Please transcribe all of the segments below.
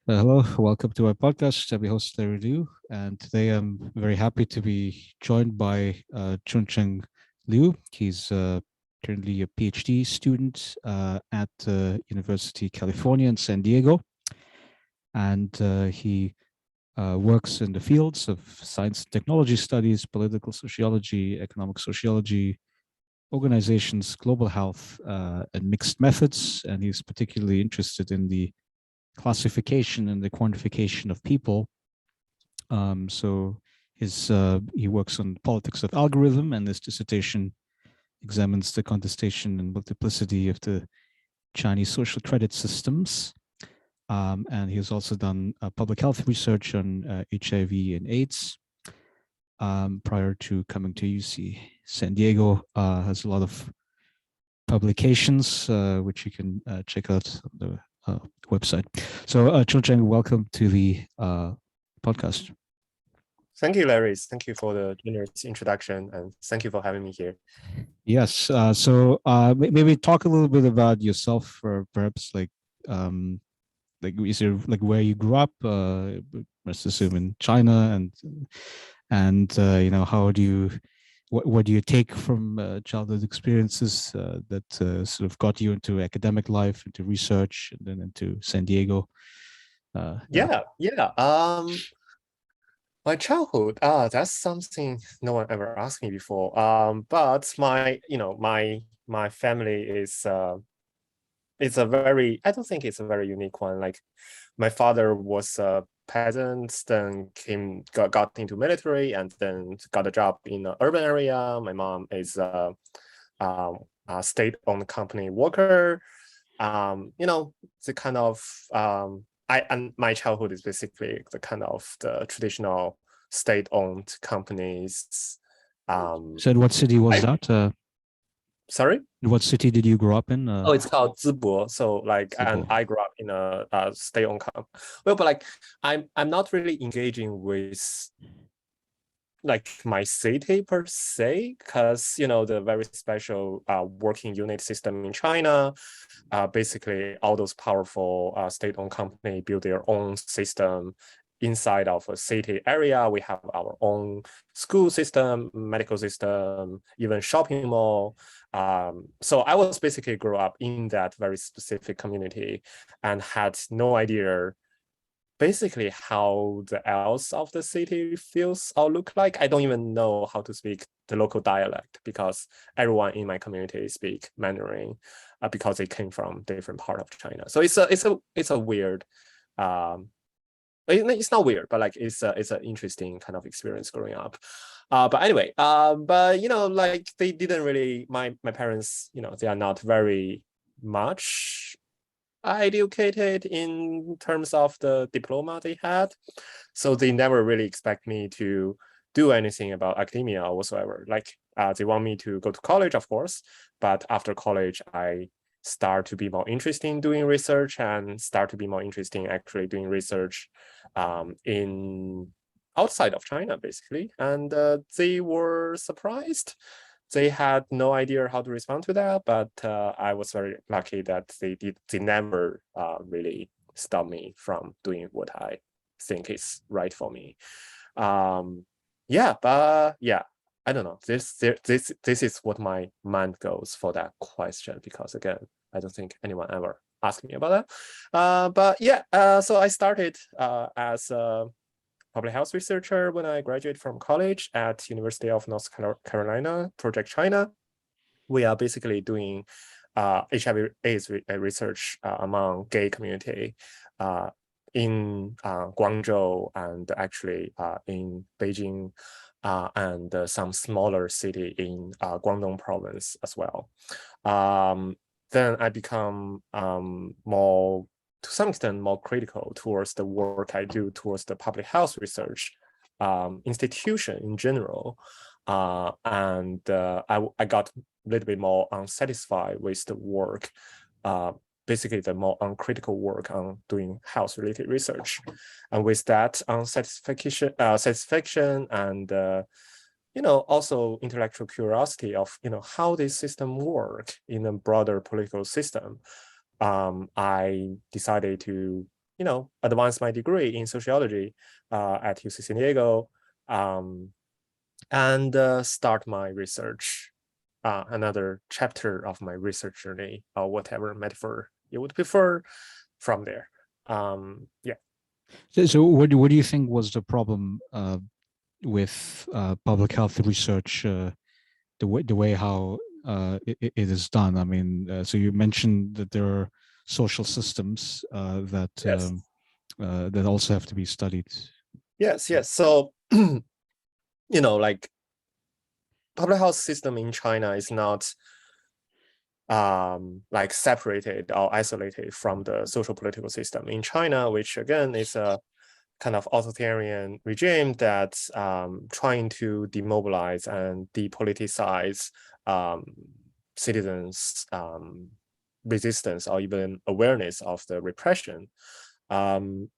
Hello, welcome to our podcast. I'm your host, Larry Liu, and today I'm very happy to be joined by Chuncheng Liu. He's currently a PhD student at University of California in San Diego, and he works in the fields of science and technology studies, political sociology, economic sociology, organizations, global health, and mixed methods. And he's particularly interested in the classification and the quantification of people. So he works on politics of algorithm, and his dissertation examines the contestation and multiplicity of the Chinese social credit systems. And he has also done public health research on HIV and AIDS. Prior to coming to UC San Diego, has a lot of publications which you can check out on the website. So, Chuncheng, welcome to the podcast. Thank you, Larry. Thank you for the generous introduction, and thank you for having me here. Yes. So maybe talk a little bit about yourself, or perhaps is there like where you grew up? Let's assume in China, and how do you what do you take from childhood experiences that sort of got you into academic life, into research, and then into San Diego? Yeah. My childhood, that's something no one ever asked me before. But my family is it's a very, I don't think it's a very unique one. Like my father was a peasant, then got into military, and then got a job in an urban area. My mom is a state-owned company worker. The kind of and my childhood is basically the kind of the traditional state-owned companies. So, in what city was that? Sorry? What city did you grow up in? Oh, it's called Zibo. So and I grew up in a state-owned company. Well, but like I'm not really engaging with like my city per se, because the very special working unit system in China, basically all those powerful state-owned company build their own system inside of a city area. We have our own school system, medical system, even shopping mall. So I was basically grew up in that very specific community and had no idea basically how the else of the city feels or look like. I don't even know how to speak the local dialect because everyone in my community speak Mandarin because they came from different part of China. So it's a weird, it's not weird, but like it's an interesting kind of experience growing up. But anyway, like they didn't really, my parents, they are not very much educated in terms of the diploma they had. So they never really expect me to do anything about academia or whatsoever. Like they want me to go to college, of course, but after college, I start to be more interested in doing research and start to be more interested in actually doing research in outside of China, basically. And they were surprised. They had no idea how to respond to that, but I was very lucky that they never really stop me from doing what I think is right for me. I don't know. This is what my mind goes for that question, because again, I don't think anyone ever asked me about that. So I started as a public health researcher when I graduated from college at University of North Carolina, Project China. We are basically doing HIV/AIDS research among gay community in Guangzhou and actually in Beijing and some smaller city in Guangdong province as well. Then I become more, to some extent, more critical towards the work I do towards the public health research institution in general. I got a little bit more unsatisfied with the work, basically the more uncritical work on doing health-related research. And with that satisfaction and also intellectual curiosity of how this system work in a broader political system, I decided to advance my degree in sociology at UC San Diego, and start my research, another chapter of my research journey, or whatever metaphor you would prefer from there. Yeah. So what do you think was the problem with public health research, the way how it is done? I mean, so you mentioned that there are social systems that Yes. that also have to be studied. Yes. So, like public health system in China is not like separated or isolated from the social political system in China, which again is a kind of authoritarian regime that's trying to demobilize and depoliticize citizens' resistance or even awareness of the repression. And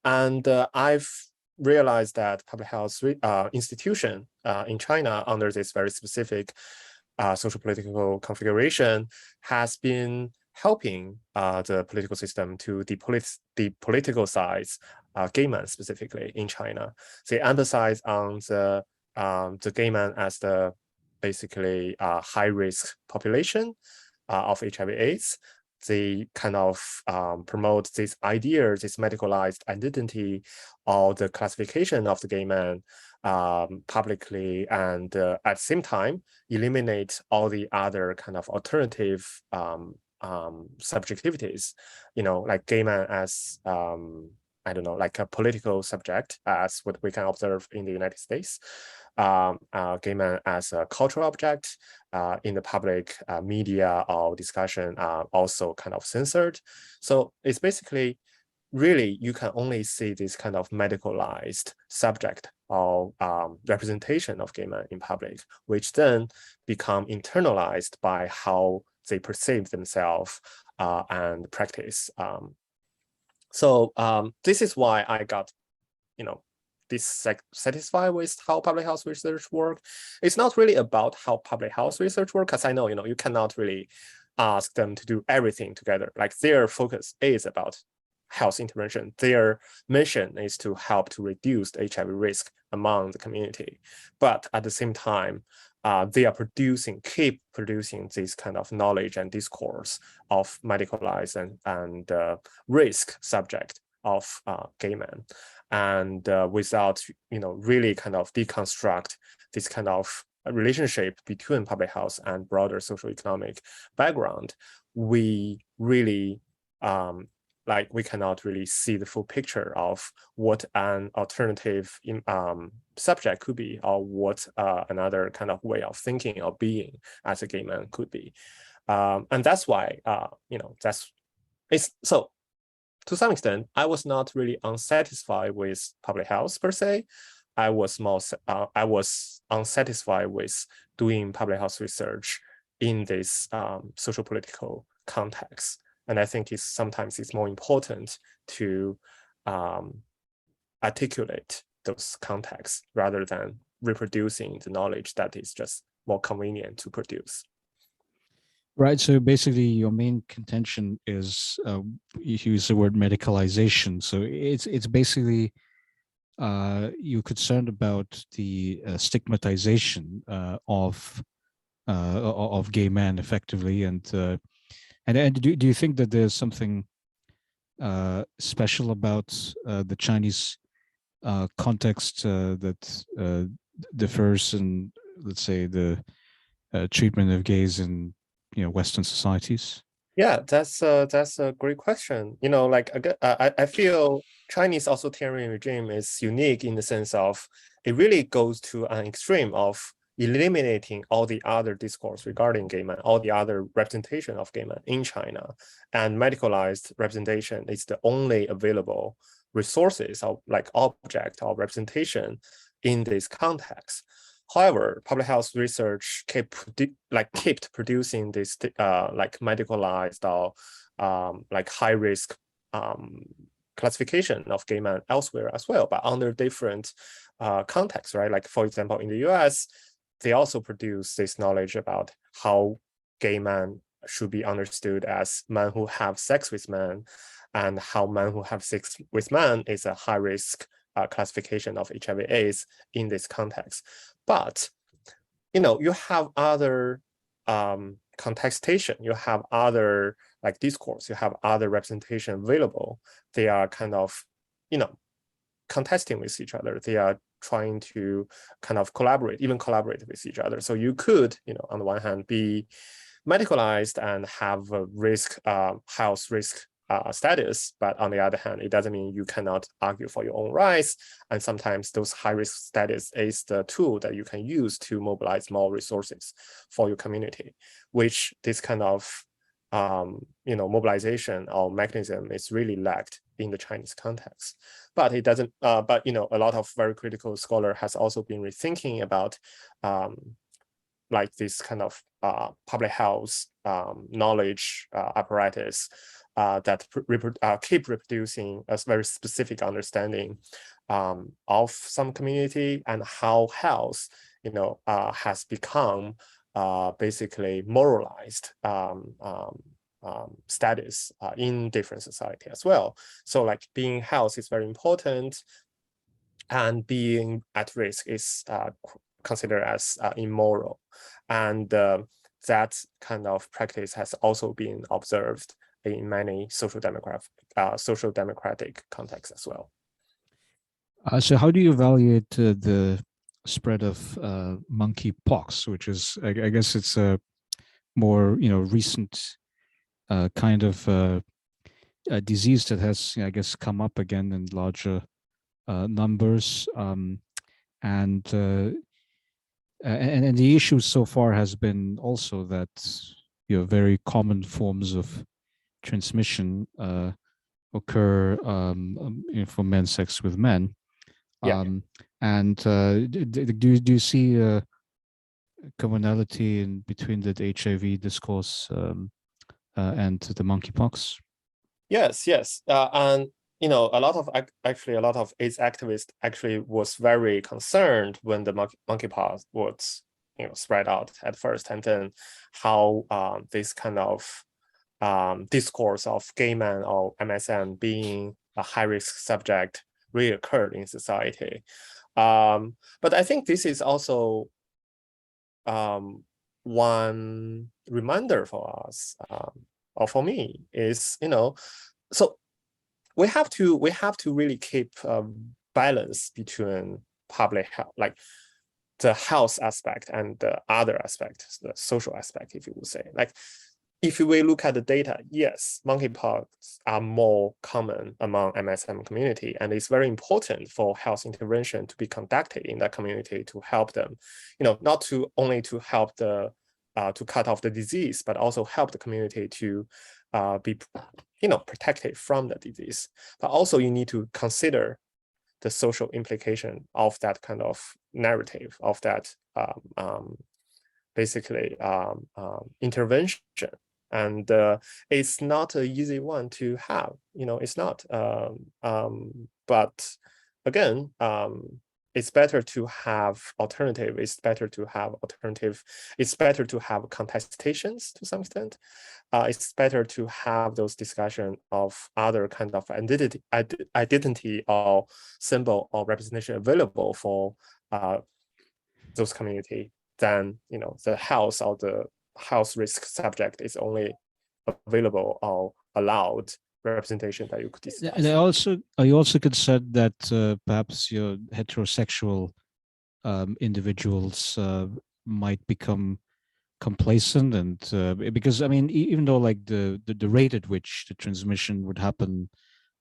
I've realized that public health institution in China under this very specific social political configuration has been helping the political system to depoliticize gay men specifically in China. They emphasize on the gay man as the basically high risk population of HIV/AIDS. They kind of promote this idea, this medicalized identity, or the classification of the gay man publicly, and at the same time eliminate all the other kind of alternative subjectivities, like gay man as I don't know, like a political subject, as what we can observe in the United States, gay man as a cultural object in the public media or discussion are also kind of censored. So it's basically really you can only see this kind of medicalized subject or representation of gay men in public, which then become internalized by how they perceive themselves and practice. So this is why I got, dissatisfied with how public health research work. It's not really about how public health research work, because I know, you cannot really ask them to do everything together. Like their focus is about health intervention. Their mission is to help to reduce the HIV risk among the community. But at the same time, they are keep producing this kind of knowledge and discourse of medicalized and risk subject of gay men, and without really kind of deconstruct this kind of relationship between public health and broader social economic background, we really we cannot really see the full picture of what an alternative subject could be, or what another kind of way of thinking or being as a gay man could be. And that's why, so to some extent, I was not really unsatisfied with public health per se. I was unsatisfied with doing public health research in this social political context. And I think sometimes it's more important to articulate those contexts rather than reproducing the knowledge that is just more convenient to produce. Right. So basically, your main contention is you use the word medicalization. So it's basically you're concerned about the stigmatization of gay men, effectively, and do you think that there's something special about the Chinese context that differs in, let's say, the treatment of gays in Western societies? Yeah, that's a great question. I feel Chinese authoritarian regime is unique in the sense of it really goes to an extreme of eliminating all the other discourse regarding gay men, all the other representation of gay men in China, and medicalized representation is the only available resources of like object or representation in this context. However, public health research kept producing this medicalized or high risk classification of gay men elsewhere as well, but under different contexts, right? Like for example, in the US, they also produce this knowledge about how gay men should be understood as men who have sex with men, and how men who have sex with men is a high risk classification of HIV/AIDS in this context. But you have other contestation, you have other like discourse, you have other representation available. They are kind of, contesting with each other. They are trying to kind of collaborate with each other. So you could, on the one hand, be medicalized and have a health risk status, but on the other hand, it doesn't mean you cannot argue for your own rights. And sometimes those high risk status is the tool that you can use to mobilize more resources for your community, which this kind of mobilization or mechanism is really lacked in the Chinese context. But it doesn't. But a lot of very critical scholar has also been rethinking about like this kind of public health knowledge apparatus that keep reproducing a very specific understanding of some community and how health, has become basically moralized status in different society as well. So like being health is very important, and being at risk is considered as immoral. And that kind of practice has also been observed in many social democratic contexts as well. So how do you evaluate the spread of monkeypox, which is, I guess it's a more, recent kind of a disease that has, I guess, come up again in larger numbers, and the issue so far has been also that very common forms of transmission occur for men's sex with men. Yeah. And do you see a commonality in between the HIV discourse and the monkeypox? Yes. And a lot of AIDS activists actually was very concerned when the monkeypox was spread out at first, and then how this kind of discourse of gay men or MSM being a high risk subject really occurred in society. But I think this is also one reminder for us, or for me, is so we have to really keep balance between public health, like the health aspect, and the other aspect, the social aspect, if you would say. Like if we look at the data, yes, monkeypox are more common among MSM community, and it's very important for health intervention to be conducted in that community to help them, not to only to help the to cut off the disease, but also help the community to be protected from the disease. But also you need to consider the social implication of that kind of narrative, of that basically intervention. And it's not an easy one to have, it's not. But again, it's better to have alternative. It's better to have alternative. It's better to have contestations to some extent. It's better to have those discussion of other kind of identity or symbol or representation available for those community than the health or the health risk subject is only available or allowed representation that you could discuss. And are you also concerned that perhaps your heterosexual individuals might become complacent, and because I mean, even though like the rate at which the transmission would happen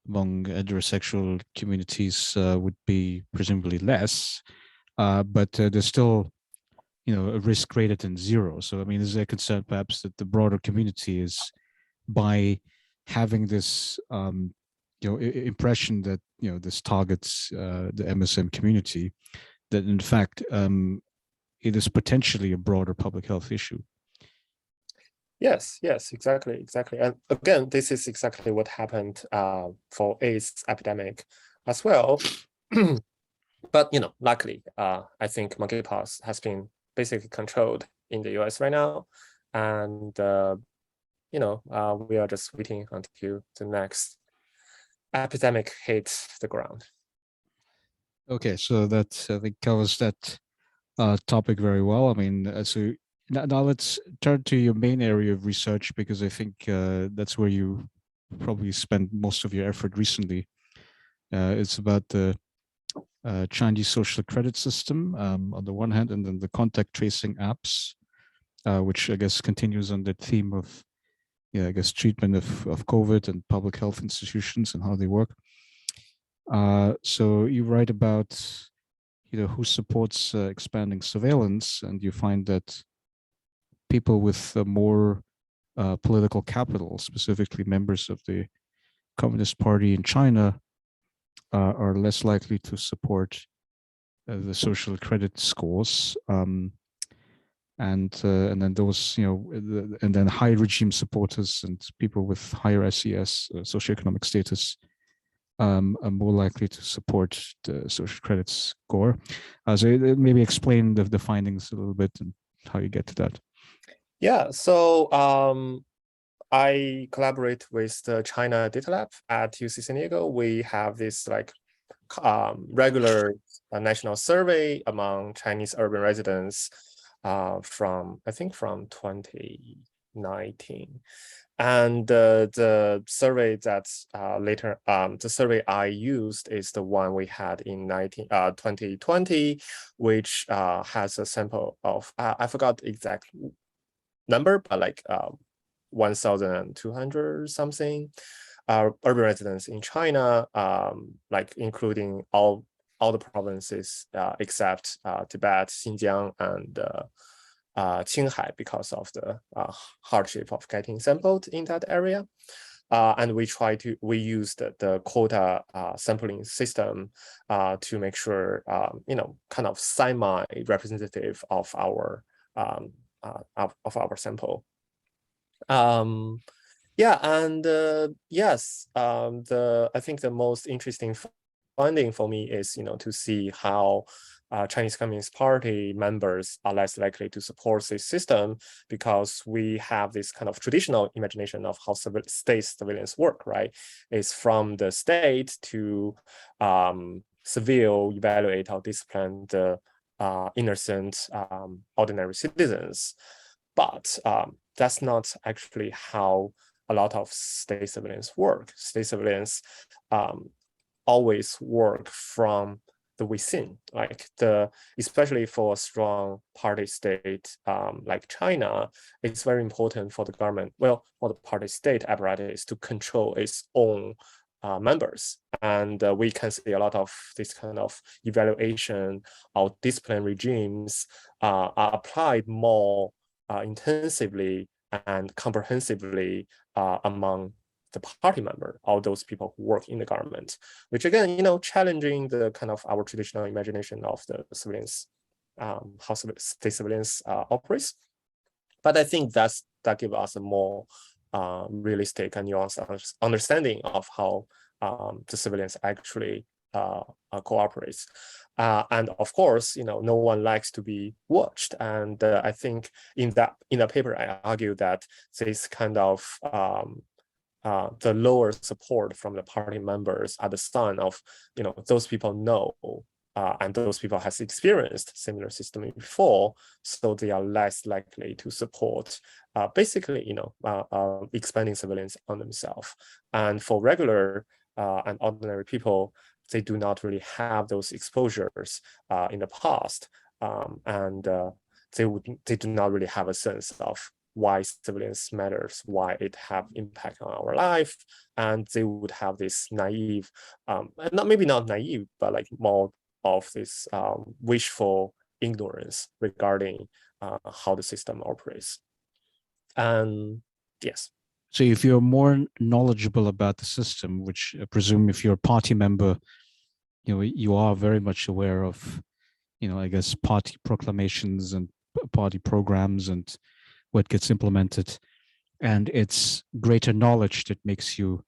among heterosexual communities would be presumably less, but there's still a risk greater than zero. So I mean, is there a concern perhaps that the broader community is, by having this impression that this targets the MSM community, that in fact it is potentially a broader public health issue? Yes, exactly. And again, this is exactly what happened for AIDS epidemic as well. But luckily, I think monkeypox has been basically controlled in the US right now, and we are just waiting until the next epidemic hit the ground. Okay, so that I think covers that topic very well. I mean, so now let's turn to your main area of research because I think that's where you probably spent most of your effort recently. It's about the Chinese social credit system on the one hand, and then the contact tracing apps, which I guess continues on the theme of, yeah, I guess treatment of COVID and public health institutions and how they work. So you write about, who supports expanding surveillance, and you find that people with more political capital, specifically members of the Communist Party in China, are less likely to support the social credit scores. And then those, and then high regime supporters and people with higher SES, socioeconomic status, are more likely to support the social credit score. So maybe explain the findings a little bit and how you get to that. Yeah, so I collaborate with the China Data Lab at UC San Diego. We have this like regular national survey among Chinese urban residents from 2019. And the survey that's the survey I used is the one we had in 2020, which has a sample of, I forgot the exact number, but like 1,200 something urban residents in China, like including all the provinces except Tibet, Xinjiang, and Qinghai, because of the hardship of getting sampled in that area. And we used the quota sampling system to make sure, kind of semi-representative of our sample. Yeah, and yes, I think the most interesting finding for me is, to see how Chinese Communist Party members are less likely to support this system, because we have this kind of traditional imagination of how state surveillance work, right? It's from the state to surveil, evaluate, or discipline the innocent, ordinary citizens. But that's not actually how a lot of state surveillance work. State surveillance always work from the within, like especially for a strong party state like China, it's very important for the government, well, for the party state apparatus to control its own members. And we can see a lot of this kind of evaluation or discipline regimes are applied more intensively and comprehensively among the party member, all those people who work in the government, which again, challenging the kind of our traditional imagination of the surveillance, how state surveillance operates. But I think that gives us a more realistic and nuanced understanding of how the surveillance actually cooperates. And of course, no one likes to be watched. And I think in the paper, I argue that this kind of the lower support from the party members are the sign of, those people know and those people has experienced similar system before, so they are less likely to support basically, expanding surveillance on themselves. And for regular and ordinary people, they do not really have those exposures in the past, and they do not really have a sense of why surveillance matters, why it have impact on our life, and they would have this naive, maybe not naive, but like more of this wishful ignorance regarding how the system operates. And yes. So if you're more knowledgeable about the system, which I presume if you're a party member, you are very much aware of, I guess, party proclamations and party programs and what gets implemented, and it's greater knowledge that makes you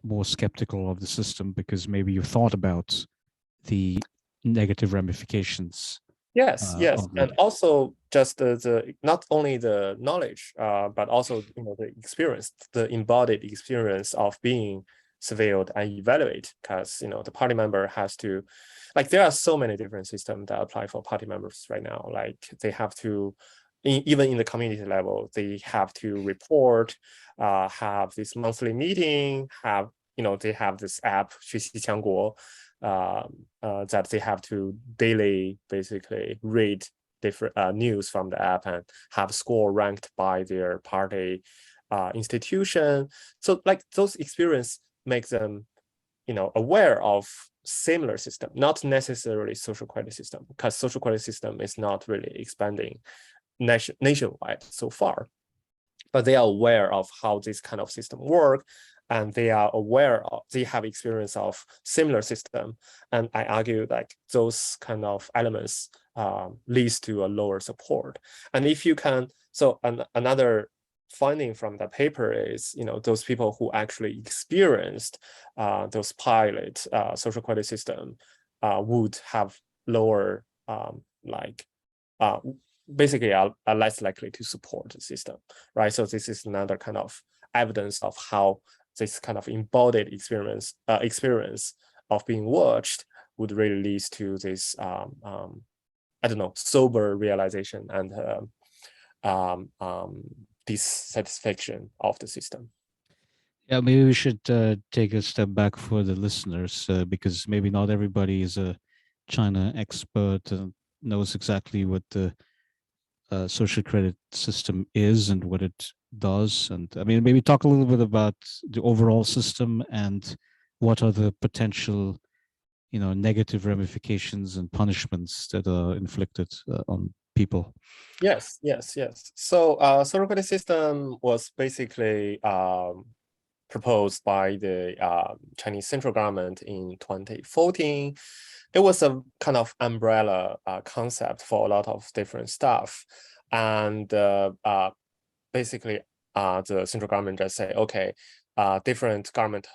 more skeptical of the system, because maybe you thought about the negative ramifications. Yes, and also just the not only the knowledge, but also the experience, the embodied experience of being surveilled and evaluate, because the party member has to, like, there are so many different systems that apply for party members right now. Like they have to, even in the community level, they have to report, have this monthly meeting, have they have this app 学习强国, that they have to daily basically read different news from the app and have score ranked by their party institution. So like those experience make them aware of similar system, not necessarily social credit system, because social credit system is not really expanding nationwide so far, but they are aware of how this kind of system work, and they are aware of, they have experience of similar system. And I argue like those kind of elements leads to a lower support. And if you can, so another finding from the paper is, those people who actually experienced those pilot social credit system would have lower basically are less likely to support the system, right? So this is another kind of evidence of how this kind of embodied experience of being watched would really lead to this I don't know, sober realization and dissatisfaction of the system. Yeah, maybe we should take a step back for the listeners, because maybe not everybody is a China expert and knows exactly what the social credit system is and what it does. And I mean, maybe talk a little bit about the overall system and what are the potential, negative ramifications and punishments that are inflicted on people. Yes. So social credit system was basically proposed by the Chinese central government in 2014. It was a kind of umbrella concept for a lot of different stuff. And basically, the central government just say, okay, different government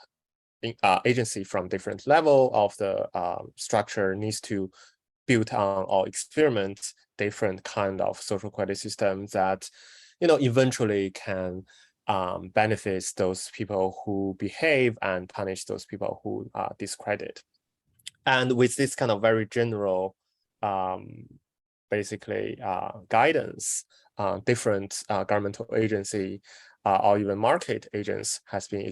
agency from different level of the structure needs to build on or experiment different kind of social credit systems that, eventually can benefits those people who behave and punish those people who discredit. And with this kind of very general, basically guidance, different governmental agency or even market agents has been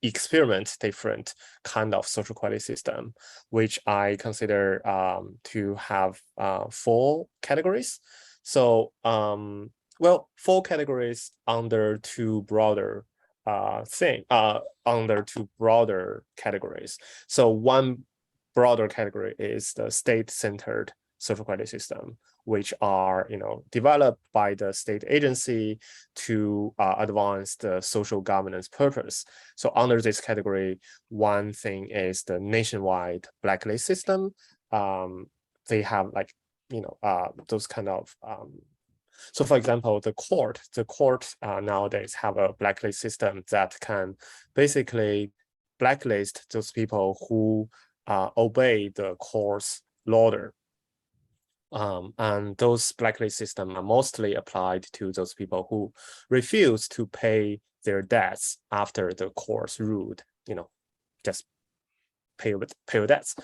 experiment different kind of social quality system, which I consider to have 4 categories. So, well, 4 categories under 2 broader under 2 broader categories. So one broader category is the state-centered social credit system, which are developed by the state agency to advance the social governance purpose. So under this category, one thing is the nationwide blacklist system. They have like those kind of so for example, the court nowadays have a blacklist system that can basically blacklist those people who obey the court's order. And those blacklist systems are mostly applied to those people who refuse to pay their debts after the court's ruled, just pay your debts.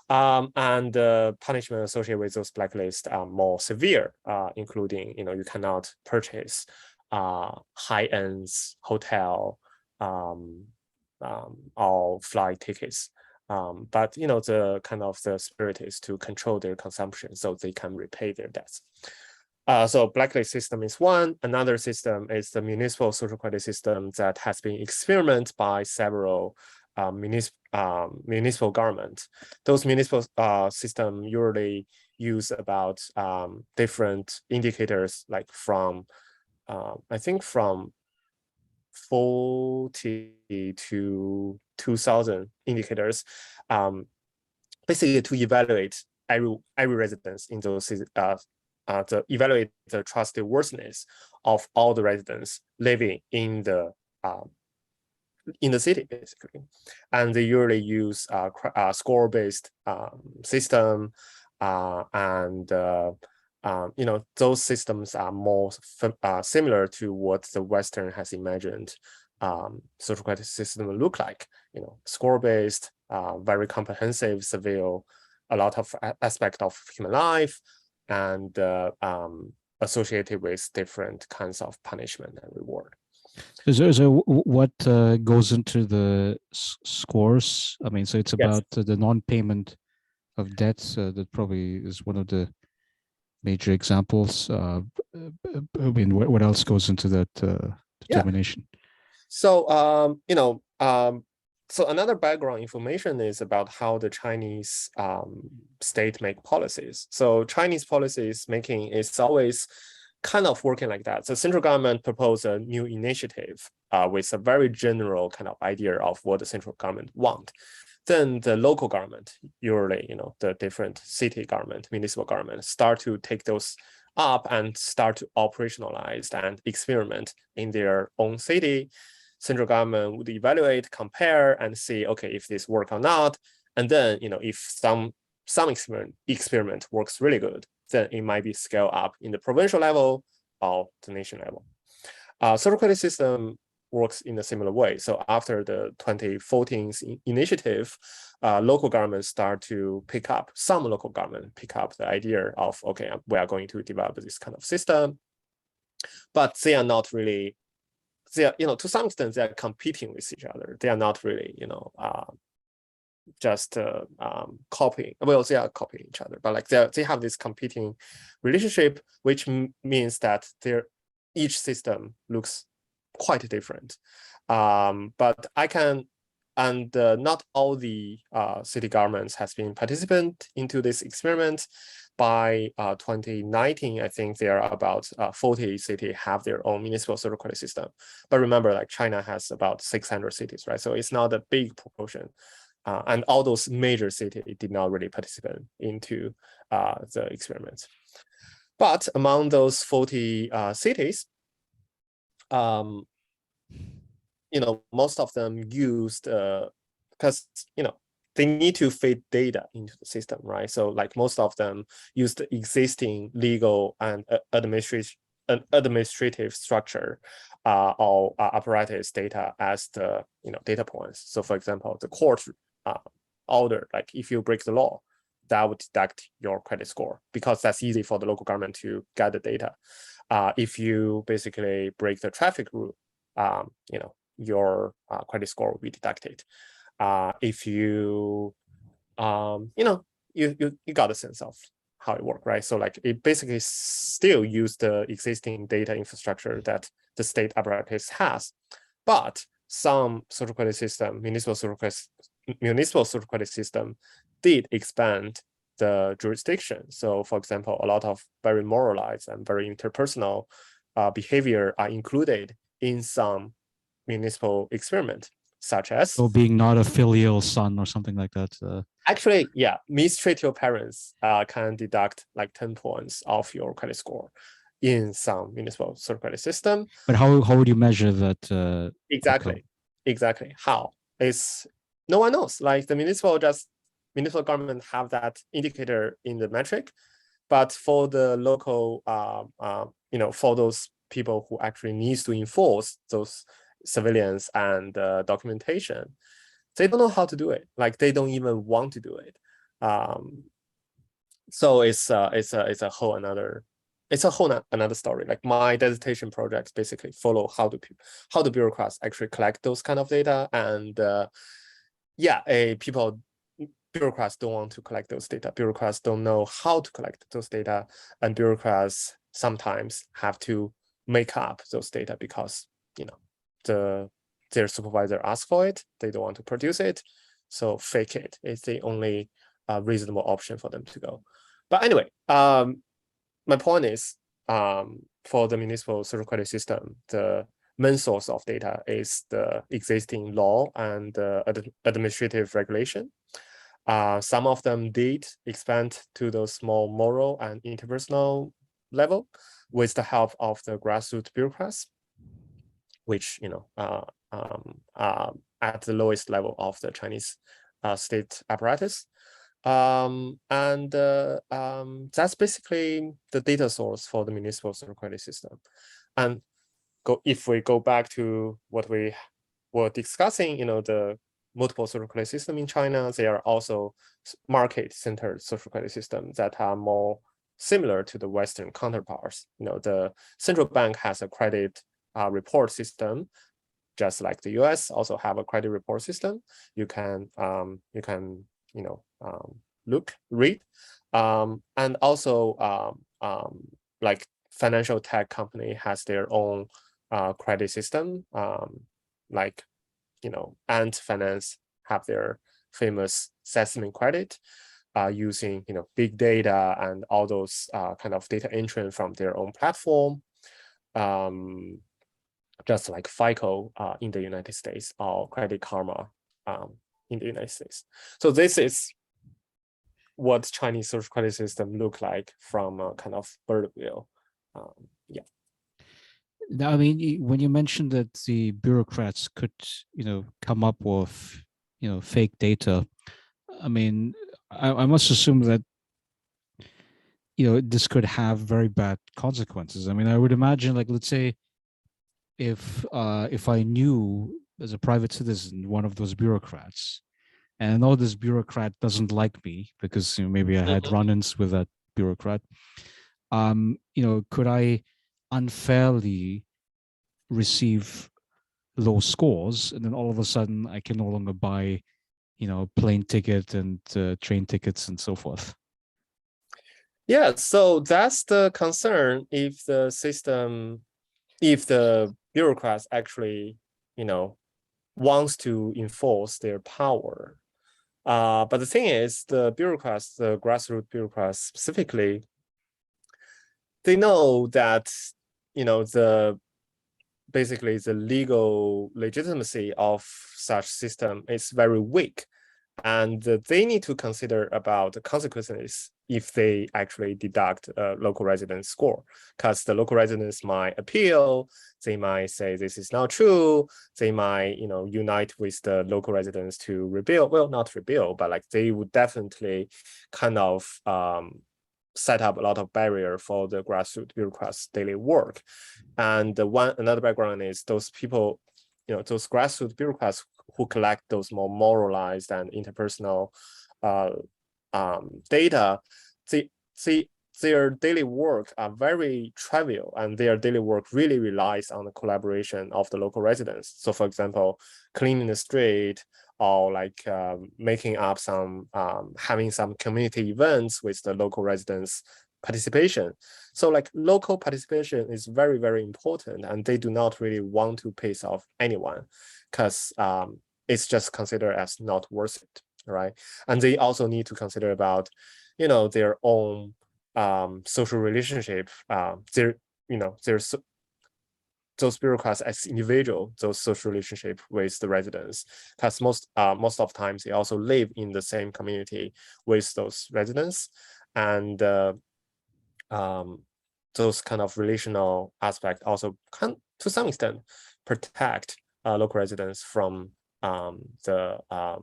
And the punishment associated with those blacklists are more severe, including, you cannot purchase high-end hotel or flight tickets. But the kind of the spirit is to control their consumption so they can repay their debts. So blacklist system is one. Another system is the municipal social credit system that has been experimented by several municipal government. Those municipal system usually use about different indicators, like from I think from 40 to 2,000 indicators, basically to evaluate every residence in those to evaluate the trustworthiness of all the residents living in the city, basically. And they usually use score-based system, and those systems are more similar to what the Western has imagined social credit system will look like. Score-based, very comprehensive, surveil a lot of aspect of human life, and associated with different kinds of punishment and reward. What goes into the scores? I mean, so it's Yes. about the non-payment of debts. That probably is one of the major examples. I mean, what else goes into that determination? Yeah. So so another background information is about how the Chinese state make policies. So Chinese policies making is always kind of working like that. So central government propose a new initiative with a very general kind of idea of what the central government want. Then the local government, usually, the different city government, municipal government, start to take those up and start to operationalize and experiment in their own city. Central government would evaluate, compare, and see, okay, if this work or not. And then, if some experiment works really good, then it might be scaled up in the provincial level or the nation level. Social credit system works in a similar way. So after the 2014 initiative, local governments start to pick up, some local government pick up the idea of, okay, we are going to develop this kind of system, but they are not really, to some extent, they are competing with each other. They are not really, just copying. Well, they are copying each other, but like they have this competing relationship, which means that each system looks quite different. But I can, and not all the city governments has been participant into this experiment. By 2019, I think there are about 40 cities have their own municipal social credit system. But remember, like China has about 600 cities, right? So it's not a big proportion. And all those major cities did not really participate into the experiments. But among those 40 cities, most of them used, because, they need to feed data into the system, right? So like most of them use the existing legal and administrative structure or apparatus data as the data points. So for example, the court order, like if you break the law, that would deduct your credit score, because that's easy for the local government to get the data. If you basically break the traffic rule, your credit score will be deducted. If you, you got a sense of how it works, right? So like it basically still use the existing data infrastructure that the state apparatus has, but some social credit system, municipal social credit system did expand the jurisdiction. So for example, a lot of very moralized and very interpersonal behavior are included in some municipal experiment, such as being not a filial son or something like that. Actually, yeah, mistreat your parents can deduct like 10 points of your credit score in some municipal social credit system. But how would you measure that? Exactly. How? It's no one knows. Like the municipal government have that indicator in the metric, but for the local, for those people who actually needs to enforce those surveillance and documentation, they don't know how to do it. Like they don't even want to do it. So it's a whole another story. Like my dissertation projects basically follow how the bureaucrats actually collect those kind of data, and bureaucrats don't want to collect those data. Bureaucrats don't know how to collect those data, and bureaucrats sometimes have to make up those data because their supervisor asks for it. They don't want to produce it, so fake it. It's the only reasonable option for them to go. But anyway, my point is, for the municipal social credit system, the main source of data is the existing law and the administrative regulation. Some of them did expand to the small moral and interpersonal level with the help of the grassroots bureaucrats, which at the lowest level of the Chinese state apparatus. And that's basically the data source for the municipal social credit system. And if we go back to what we were discussing, the multiple social credit system in China, they are also market-centered social credit systems that are more similar to the Western counterparts. The central bank has a credit report system, just like the US also have a credit report system. You can read, and also like financial tech company has their own credit system, like Ant Finance have their famous Sesame credit, using big data and all those kind of data entry from their own platform, just like FICO in the United States or Credit Karma in the United States. So this is what Chinese social credit system look like from a kind of bird view. Yeah. Now, I mean, when you mentioned that the bureaucrats could, come up with, fake data, I mean, I must assume that, this could have very bad consequences. I mean, I would imagine, like, let's say, if I knew as a private citizen one of those bureaucrats, and I know this bureaucrat doesn't like me because maybe I had run-ins with that bureaucrat, could I unfairly receive low scores, and then all of a sudden I can no longer buy, plane ticket and train tickets and so forth? Yeah, so that's the concern if the bureaucrats actually, wants to enforce their power. But the thing is, the bureaucrats, the grassroots bureaucrats specifically, they know that, basically the legal legitimacy of such system is very weak. And they need to consider about the consequences if they actually deduct a local residence score, because the local residents might appeal. They might say this is not true. They might, unite with the local residents to rebuild. Well, not rebuild, but like they would definitely kind of set up a lot of barrier for the grassroots bureaucrats' daily work. And another background is those people, those grassroots bureaucrats who collect those more moralized and interpersonal data, their daily work are very trivial, and their daily work really relies on the collaboration of the local residents. So, for example, cleaning the street, or like making up some, having some community events with the local residents' participation. So like local participation is very, very important, and they do not really want to piss off anyone because it's just considered as not worth it, right? And they also need to consider about, their own social relationship, those bureaucrats as individual, those social relationship with the residents, because most of the times they also live in the same community with those residents, and those kind of relational aspect also can, to some extent, protect local residents from the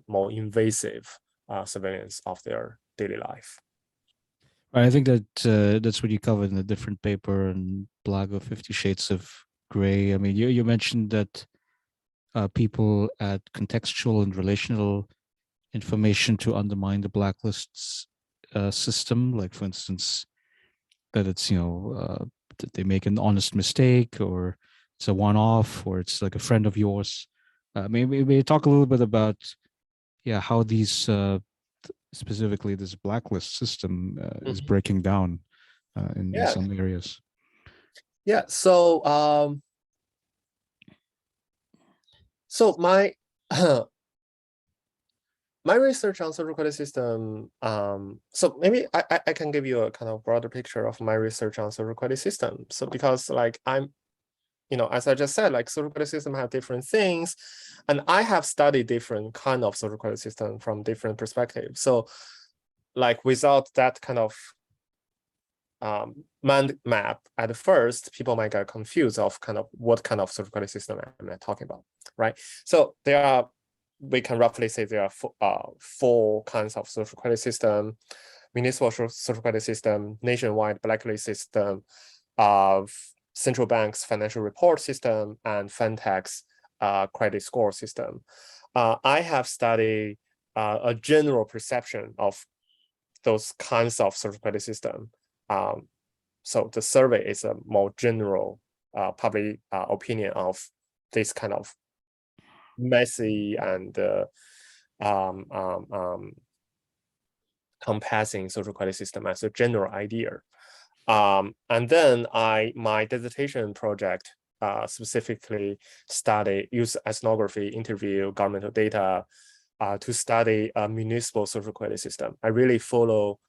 more invasive surveillance of their daily life. I think that that's what you covered in a different paper and blog of 50 Shades of Gray. I mean, you mentioned that people add contextual and relational information to undermine the blacklists system. Like, for instance, that it's that they make an honest mistake, or it's a one-off, or it's like a friend of yours. Maybe talk a little bit about how these specifically this blacklist system is breaking down in some areas. Yeah. So so my my research on social credit system, so maybe I can give you a kind of broader picture of my research on social credit system. So because like I'm, as I just said, like social credit system have different things, and I have studied different kind of social credit system from different perspectives. So like without that kind of mind map at first, people might get confused of kind of what kind of social credit system am I talking about, right? So we can roughly say there are four kinds of social credit system: municipal social credit system, nationwide blacklist system, central bank's financial report system and fintech's credit score system. I have studied a general perception of those kinds of social credit system. So the survey is a more general public opinion of this kind of messy and compassing social credit system as a general idea. And then my dissertation project specifically use ethnography, interview governmental data to study a municipal social credit system. I really follow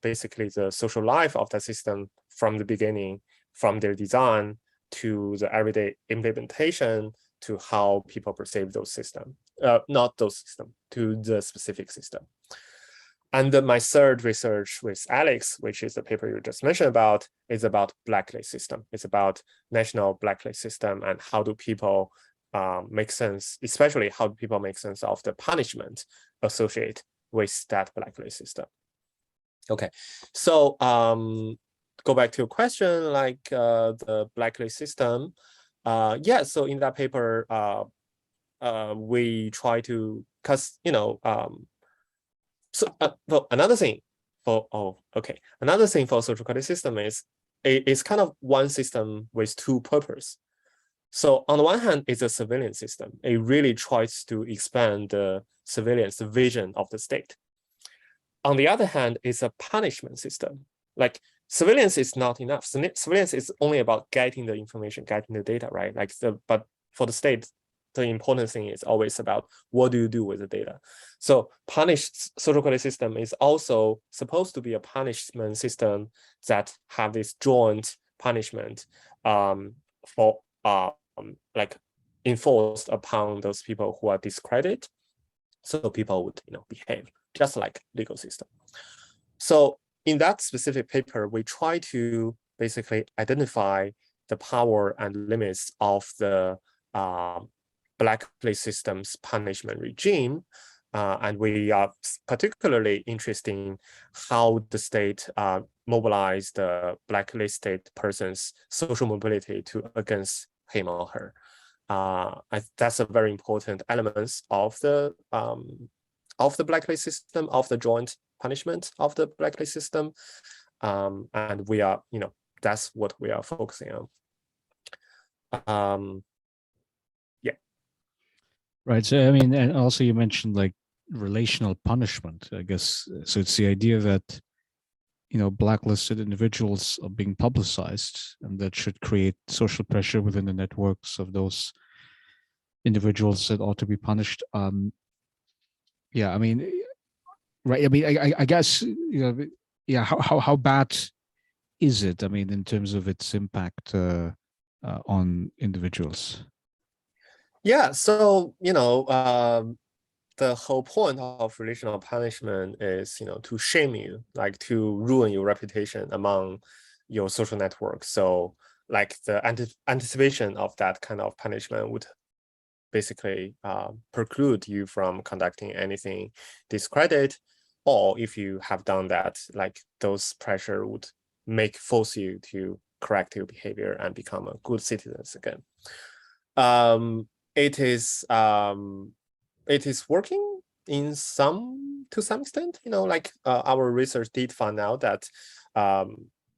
basically the social life of the system from the beginning, from their design to the everyday implementation to how people perceive those systems, not those systems, to the specific system. And then my third research with Alex, which is the paper you just mentioned about, is about blacklist system. It's about national blacklist system and how do people make sense, especially how do people make sense of the punishment associated with that blacklist system. Okay, so go back to your question, like the blacklist system. Yeah, so in that paper, we try to, because, so well, another thing for social credit system is it's kind of one system with two purposes. So on the one hand, it's a surveillance system. It really tries to expand the surveillance vision of the state. On the other hand, it's a punishment system. Like surveillance is not enough. Surveillance is only about getting the information, getting the data, right? But for the state, the important thing is always about what do you do with the data. So social credit system is also supposed to be a punishment system that have this joint punishment for like enforced upon those people who are discredited, so people would behave just like legal system. So in that specific paper, we try to basically identify the power and limits of the blacklist system's punishment regime. And we are particularly interested in how the state mobilized the blacklisted person's social mobility against him or her. That's a very important element of the blacklist system, of the joint punishment of the blacklist system. And we are, that's what we are focusing on. Yeah. Right. So, I mean, and also you mentioned like relational punishment, I guess. So it's the idea that, blacklisted individuals are being publicized, and that should create social pressure within the networks of those individuals that ought to be punished. Yeah, I mean, right. I mean, I guess, yeah, how bad is it? I mean, in terms of its impact on individuals? Yeah, so, the whole point of relational punishment is, to shame you, like to ruin your reputation among your social network. So like the anticipation of that kind of punishment would basically preclude you from conducting anything discredit, or if you have done that, like those pressure would force you to correct your behavior and become a good citizens again. It is working to some extent. Like our research did find out that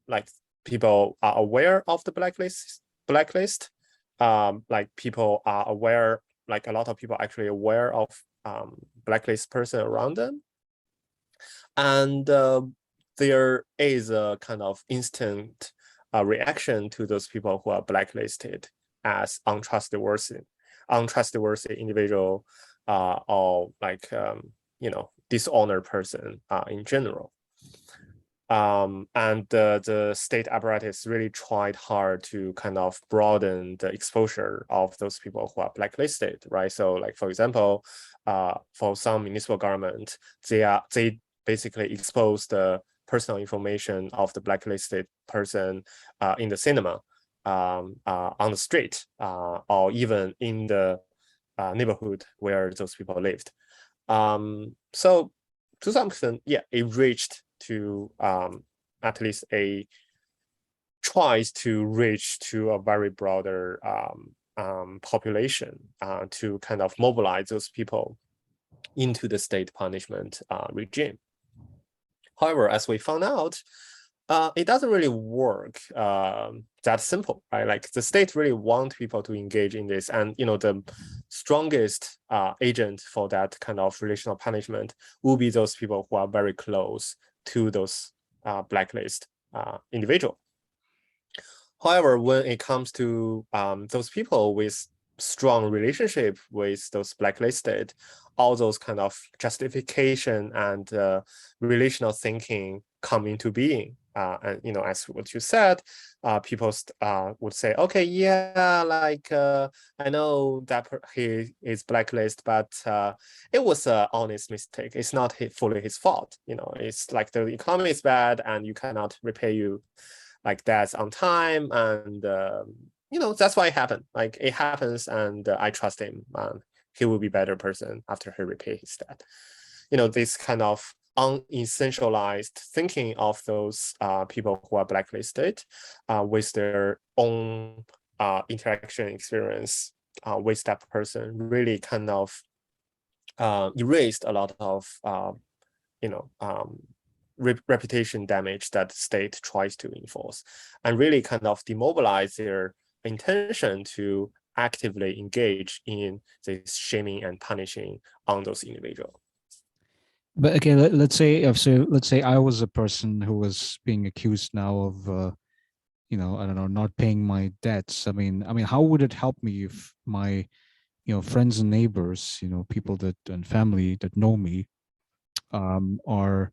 like people are aware of the blacklist. Like people are aware, like a lot of people are actually aware of blacklist person around them, and there is a kind of instant reaction to those people who are blacklisted as untrustworthy individual, or like dishonored person in general. And the state apparatus really tried hard to kind of broaden the exposure of those people who are blacklisted, right? So like, for example, for some municipal government, they basically expose the personal information of the blacklisted person in the cinema, on the street, or even in the neighborhood where those people lived. So to some extent, yeah, it reached to at least a tries to reach to a very broader population to kind of mobilize those people into the state punishment regime. However, as we found out, it doesn't really work that simple, right? Like the state really want people to engage in this, and the strongest agent for that kind of relational punishment will be those people who are very close to those blacklist individual. However, when it comes to those people with strong relationship with those blacklisted, all those kind of justification and relational thinking come into being. And as what you said, people would say, okay, yeah, like I know that he is blacklisted, but it was an honest mistake. It's not fully his fault. It's like the economy is bad, and you cannot repay you like that on time, and that's why it happened. Like it happens, and I trust him. He will be a better person after he repay his debt. This kind of unessentialized thinking of those people who are blacklisted with their own interaction experience with that person really kind of erased a lot of reputation damage that the state tries to enforce, and really kind of demobilize their intention to actively engage in this shaming and punishing on those individuals. But okay, let's say I was a person who was being accused now of I don't know, not paying my debts. I mean, how would it help me if my friends and neighbors, people that and family that know me are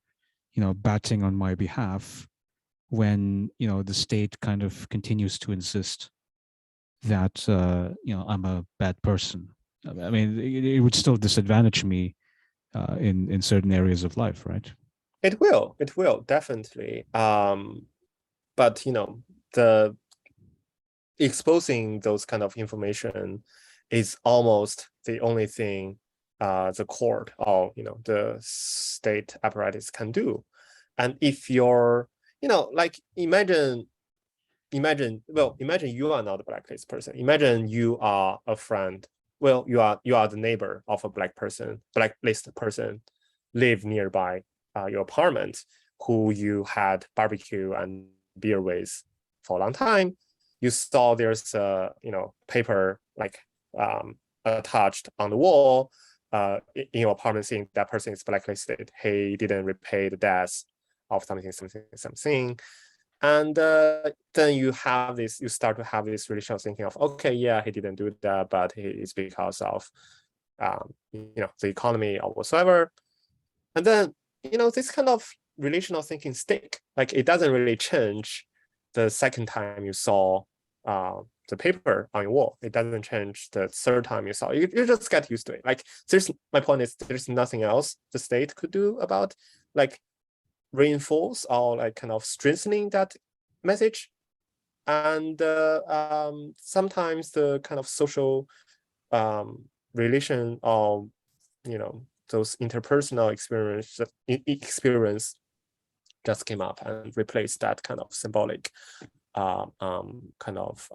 batting on my behalf when the state kind of continues to insist that I'm a bad person. I mean, it would still disadvantage me in certain areas of life, right? It will definitely. But the exposing those kind of information is almost the only thing the court or the state apparatus can do. And if you're like imagine you are not a blacklist person. Imagine you are a friend. Well, you are the neighbor of a blacklist person, live nearby your apartment, who you had barbecue and beer with for a long time. You saw there's a paper like attached on the wall in your apartment saying that person is blacklisted. He didn't repay the debts of something. And then you start to have this relational thinking of, okay, yeah, he didn't do that, but it's because of the economy or whatsoever. And then this kind of relational thinking stick. Like it doesn't really change the second time you saw the paper on your wall. It doesn't change the third time you saw it. You just get used to it. Like my point is there's nothing else the state could do about like reinforce or like kind of strengthening that message. And sometimes the kind of social relation or those interpersonal experience just came up and replaced that kind of symbolic kind of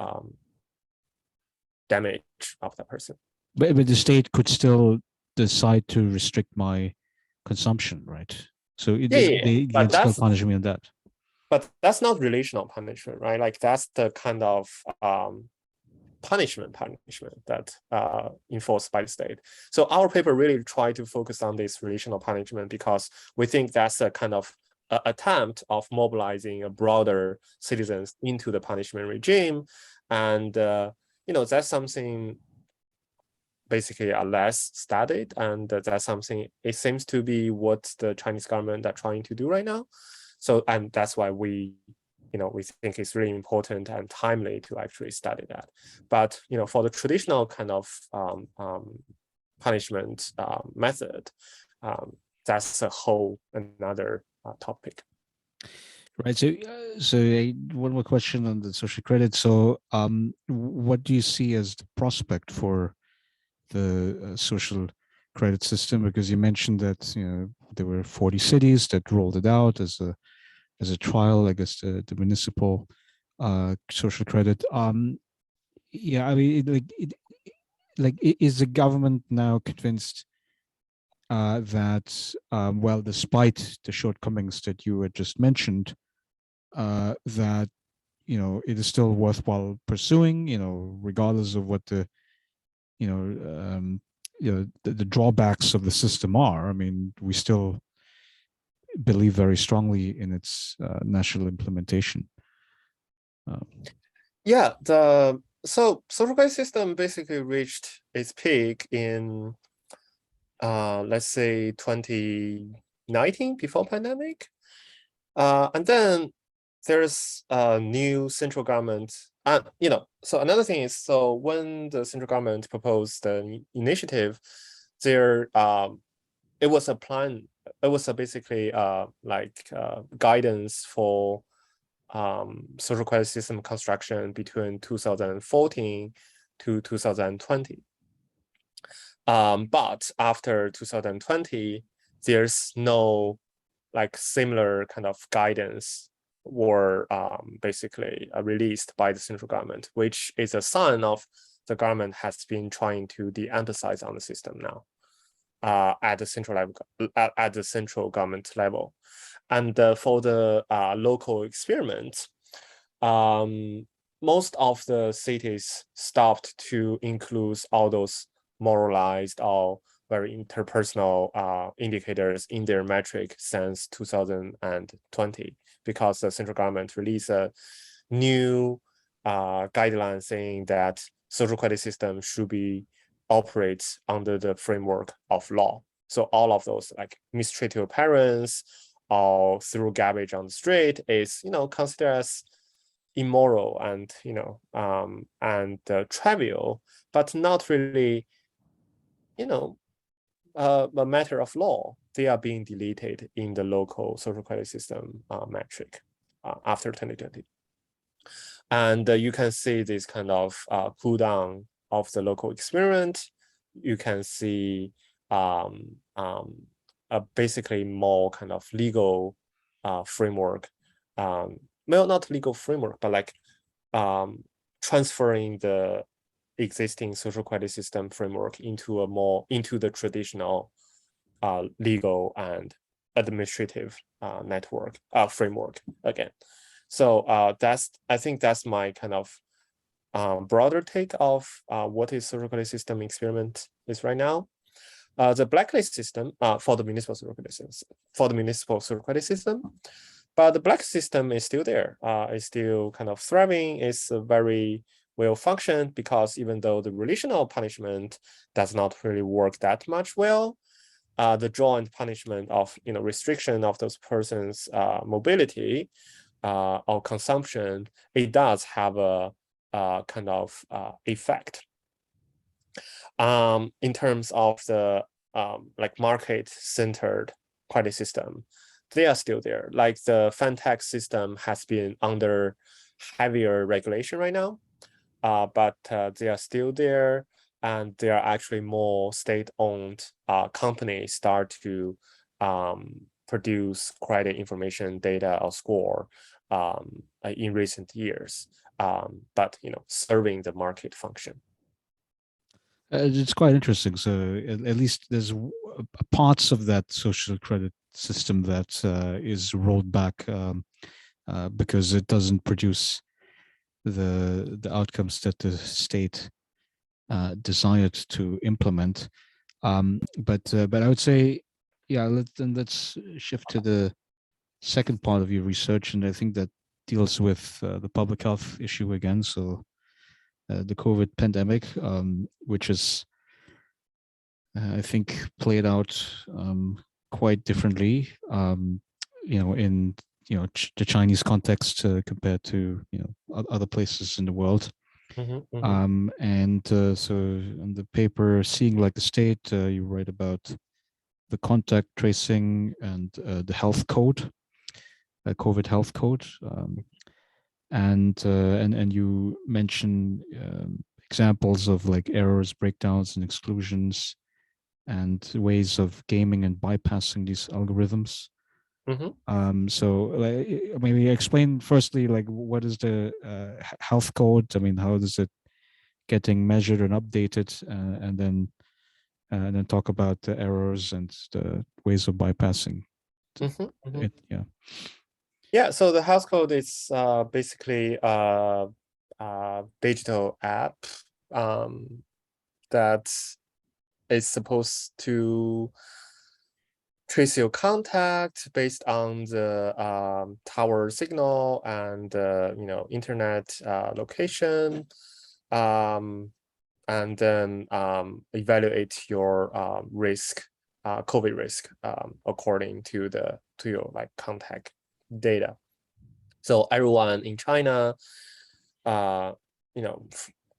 damage of that person. But the state could still decide to restrict my consumption, right? So they can still punish me on that. But that's not relational punishment, right? Like that's the kind of punishment that enforced by the state. So our paper really tried to focus on this relational punishment because we think that's a kind of attempt of mobilizing a broader citizens into the punishment regime. And that's something basically are less studied, and that's something it seems to be what the Chinese government are trying to do right now. So, and that's why we think it's really important and timely to actually study that. But for the traditional kind of punishment method, that's a whole another topic. Right. So one more question on the social credit. So, what do you see as the prospect for the social credit system? Because you mentioned that there were 40 cities that rolled it out as a trial, I guess the municipal social credit. Yeah, I mean, is the government now convinced that, well, despite the shortcomings that you had just mentioned, that it is still worthwhile pursuing, regardless of what the you know the drawbacks of the system are? I mean, we still believe very strongly in its national implementation. Yeah, the social credit system basically reached its peak in let's say 2019 before pandemic. And then there's a new central government. So another thing is, so when the central government proposed the initiative, there it was a plan. It was basically guidance for social credit system construction between 2014 to 2020. But after 2020, there's no similar kind of guidance were basically released by the central government, which is a sign of the government has been trying to de-emphasize on the system now at the central level, at the central government level. And for the local experiment, most of the cities stopped to include all those moralized or very interpersonal indicators in their metric since 2020, because the central government released a new guideline saying that social credit system should be operates under the framework of law. So all of those mistreated parents or threw garbage on the street is considered as immoral and trivial, but not really a matter of law. They are being deleted in the local social credit system metric after 2020. And you can see this kind of cool down of the local experiment. You can see basically more kind of legal framework. Well, not legal framework, but transferring the existing social credit system framework into the traditional legal and administrative network framework again. So I think that's my kind of broader take of what is social credit system experiment is right now. The blacklist system for the municipal social credit system, but the black system is still there. It's still kind of thriving. It's very well functioned, because even though the relational punishment does not really work that much well, the joint punishment of restriction of those persons' mobility or consumption, it does have a kind of effect. In terms of the market-centered credit system, they are still there. Like the fintech system has been under heavier regulation right now, but they are still there, and there are actually more state-owned companies start to produce credit information data or score in recent years, but serving the market function. It's quite interesting. So at least there's parts of that social credit system that is rolled back because it doesn't produce the outcomes that the state desired to implement. But I would say, yeah, let's shift to the second part of your research, and I think that deals with the public health issue again. So the COVID pandemic, which is, I think, played out quite differently, in the Chinese context compared to other places in the world. And so in the paper, Seeing Like the State, you write about the contact tracing and the health code, COVID health code, and you mention examples of errors, breakdowns, and exclusions, and ways of gaming and bypassing these algorithms. So maybe explain firstly, like what is the health code? I mean, how is it getting measured and updated, and then talk about the errors and the ways of bypassing it. Yeah. Yeah, so the house code is basically a digital app that is supposed to trace your contact based on the tower signal and internet location, and then evaluate your risk, COVID risk, according to your like contact data. So everyone in China, uh,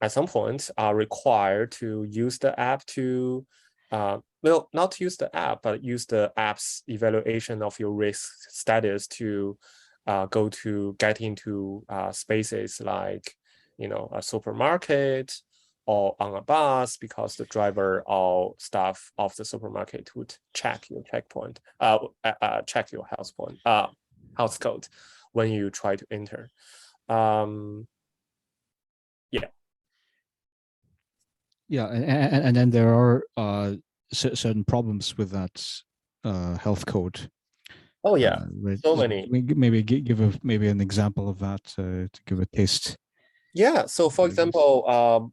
at some point are required to use the app to, well, not use the app, but use the app's evaluation of your risk status to get into spaces like, a supermarket or on a bus, because the driver or staff of the supermarket would check your checkpoint, check your house code when you try to enter. Yeah. Yeah, and then there are certain problems with that health code. Oh yeah. Right. So So many. maybe give maybe an example of that to give a taste. Yeah. So for Audience. example,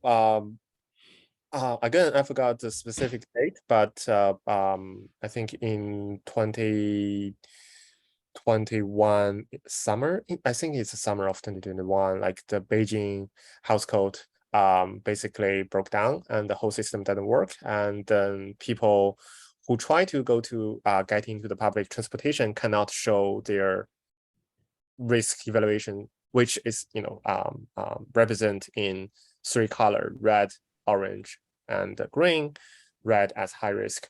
again, I forgot the specific date, but I think in 2021 summer, I think it's the summer of 2021, like the Beijing house code basically broke down and the whole system didn't work. And then people who try to go to get into the public transportation cannot show their risk evaluation, which is represent in three color: red, orange, and green. Red as high risk,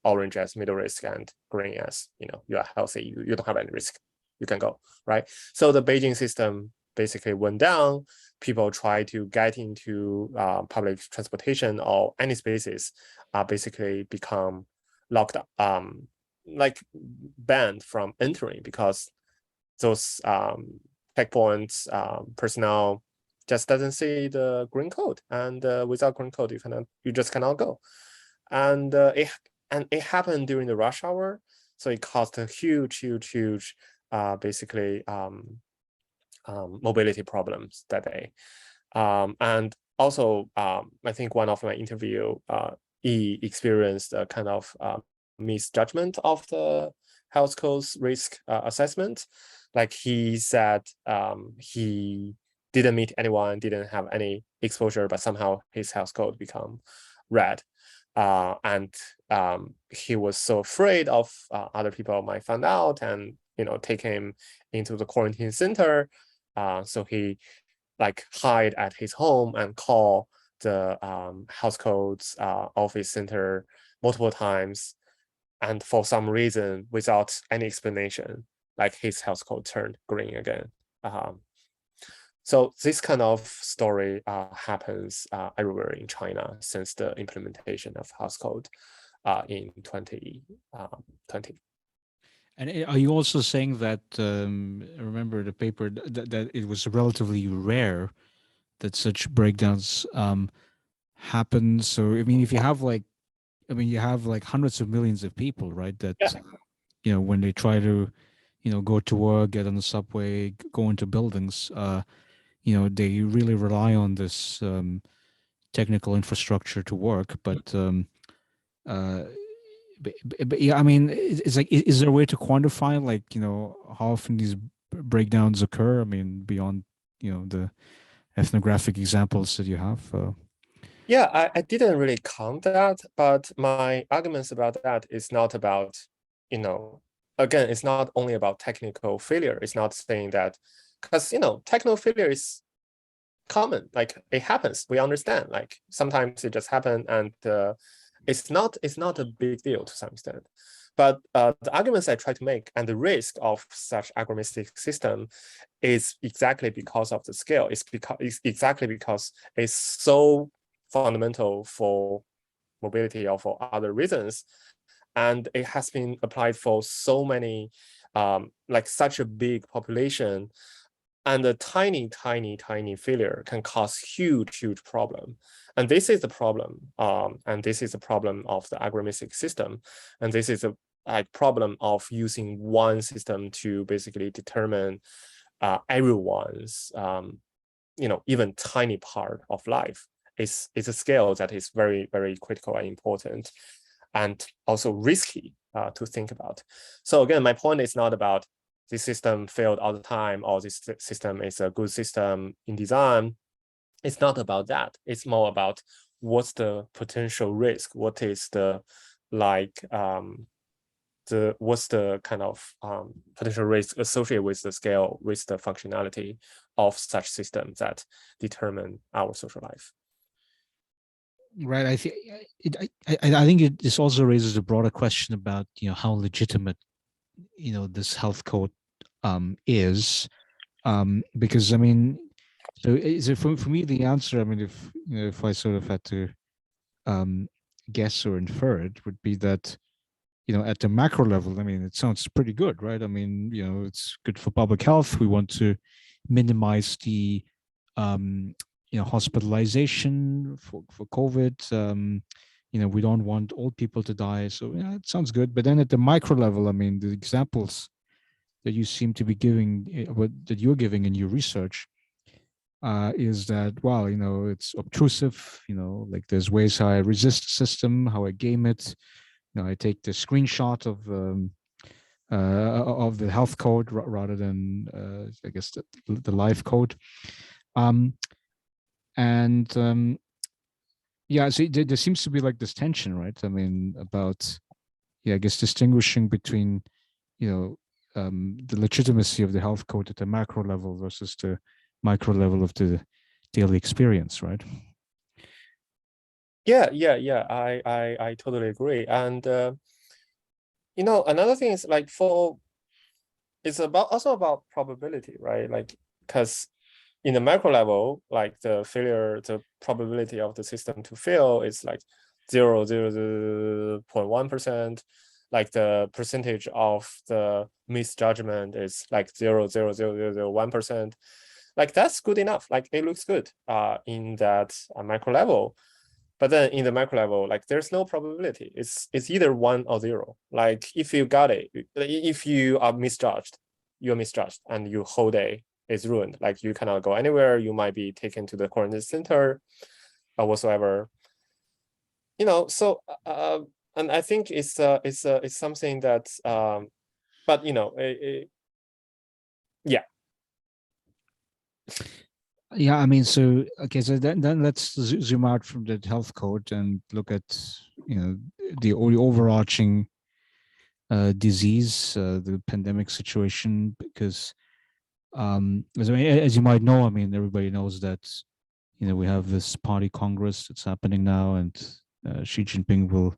orange as middle risk, and green as you are healthy, you don't have any risk, you can go, right? So the Beijing system basically went down. People try to get into public transportation or any spaces, basically become locked up, like banned from entering, because those checkpoints personnel just doesn't see the green code, and without green code you just cannot go. And it happened during the rush hour, so it caused a huge basically mobility problems that day. And also I think one of my interview, he experienced a kind of misjudgment of the health code's risk assessment. Like he said, he didn't meet anyone, didn't have any exposure, but somehow his health code become red. And he was so afraid of other people might find out and take him into the quarantine center. So he like hide at his home and call the house codes office center multiple times, and for some reason, without any explanation, like his house code turned green again. So this kind of story happens everywhere in China since the implementation of house code in 2020. And are you also saying that I remember the paper that it was relatively rare that such breakdowns happen? So I mean, if you have like, I mean, you have like hundreds of millions of people, right? That Yeah. when they try to, go to work, get on the subway, go into buildings, they really rely on this technical infrastructure to work. But uh, but yeah, I mean, it's like, is there a way to quantify, like, how often these breakdowns occur? I mean, beyond, the ethnographic examples that you have. Yeah, I didn't really count that, but my arguments about that is not about, again, it's not only about technical failure. It's not saying that, because, technical failure is common, like it happens. We understand, like sometimes it just happens, and it's not a big deal to some extent. But the arguments I try to make and the risk of such algorithmic system is exactly because of the scale. It's exactly because it's so fundamental for mobility or for other reasons, and it has been applied for so many like such a big population, and a tiny failure can cause huge problem. And this is the problem. And this is the problem of the algorithmic system. And this is a problem of using one system to basically determine everyone's, even tiny part of life. It's a scale that is very critical and important, and also risky to think about. So again, my point is not about this system failed all the time, or this system is a good system in design. It's not about that. It's more about what's the potential risk, what is the what's the kind of potential risk associated with the scale, with the functionality of such systems that determine our social life. Right. I think this also raises a broader question about how legitimate this health code is, because I mean, so for me the answer, I mean, if I sort of had to guess or infer it, would be that at the macro level, I mean, it sounds pretty good, right? I mean, it's good for public health. We want to minimize the hospitalization for COVID. We don't want old people to die. So yeah, it sounds good. But then at the micro level, I mean, the examples that you seem to be giving, that you're giving in your research, is that, well, it's obtrusive. Like there's ways how I resist the system, how I game it. I take the screenshot of the health code rather than I guess the live code. Yeah, so there seems to be like this tension, right? I mean, about I guess distinguishing between the legitimacy of the health code at the macro level versus the micro level of the daily experience, right? Yeah. I totally agree. And another thing is like it's also about probability, right? Like, because in the macro level, like the probability of the system to fail is like 0.1%. Like the percentage of the misjudgment is like 0.0001%. Like that's good enough. Like it looks good in that macro level. But then in the macro level, like there's no probability. It's either 1 or 0. Like if you got it, if you are misjudged, you're misjudged, and your whole day is ruined. Like you cannot go anywhere. You might be taken to the quarantine center or whatsoever. So and I think it's something that but yeah. Yeah, I mean, so okay, so then let's zoom out from the health code and look at the overarching disease, the pandemic situation, because as you might know, I mean, everybody knows that we have this party congress that's happening now, and Xi Jinping will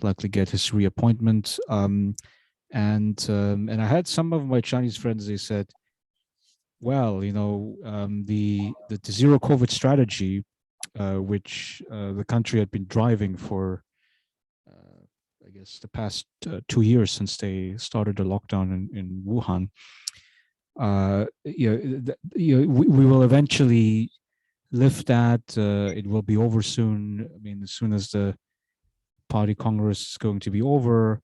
likely get his reappointment. And I had some of my Chinese friends. They said, well, the zero COVID strategy, which the country had been driving for, I guess, the past 2 years since they started the lockdown in Wuhan. We will eventually lift that. It will be over soon. I mean, as soon as the party congress is going to be over.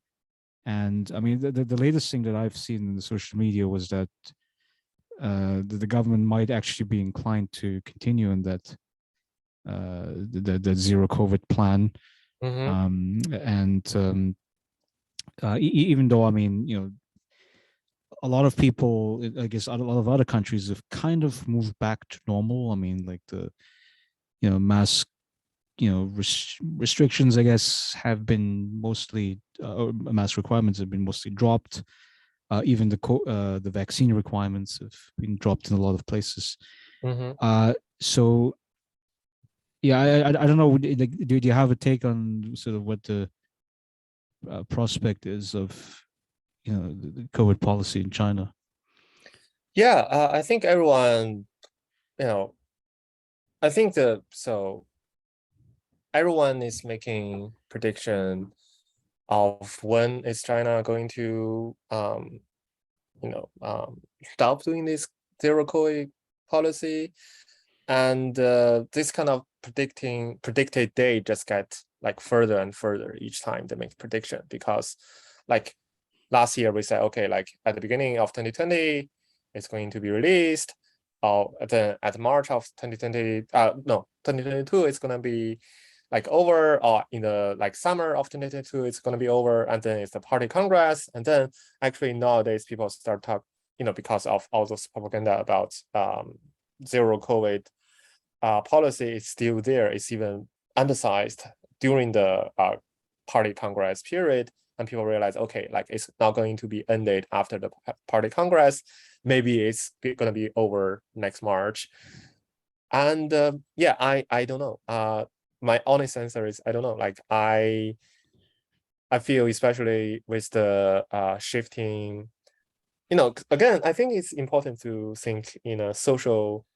And I mean, the latest thing that I've seen in the social media was that the government might actually be inclined to continue in that the zero COVID plan. And even though, I mean, a lot of people, I guess, a lot of other countries have kind of moved back to normal. I mean, like the mask restrictions, I guess, have been mostly mask requirements have been mostly dropped. Even the vaccine requirements have been dropped in a lot of places. So yeah, I don't know. Do you have a take on sort of what the prospect is of the COVID policy in China? Yeah, I think everyone, I think everyone is making prediction of when is China going to stop doing this zero COVID policy, and this kind of predicted date just get like further and further each time they make prediction, because like last year we said, okay, like at the beginning of 2020 it's going to be released, or at March of 2020 no 2022 it's going to be like over, or in the like summer of 2022 it's going to be over, and then it's the party congress. And then actually nowadays people start talk, because of all those propaganda about zero COVID policy is still there. It's even emphasized during the party congress period, and people realize, okay, like it's not going to be ended after the party congress. Maybe it's going to be over next March. And yeah, I don't know. My honest answer is I don't know. Like I feel, especially with the shifting, again, I think it's important to think in a social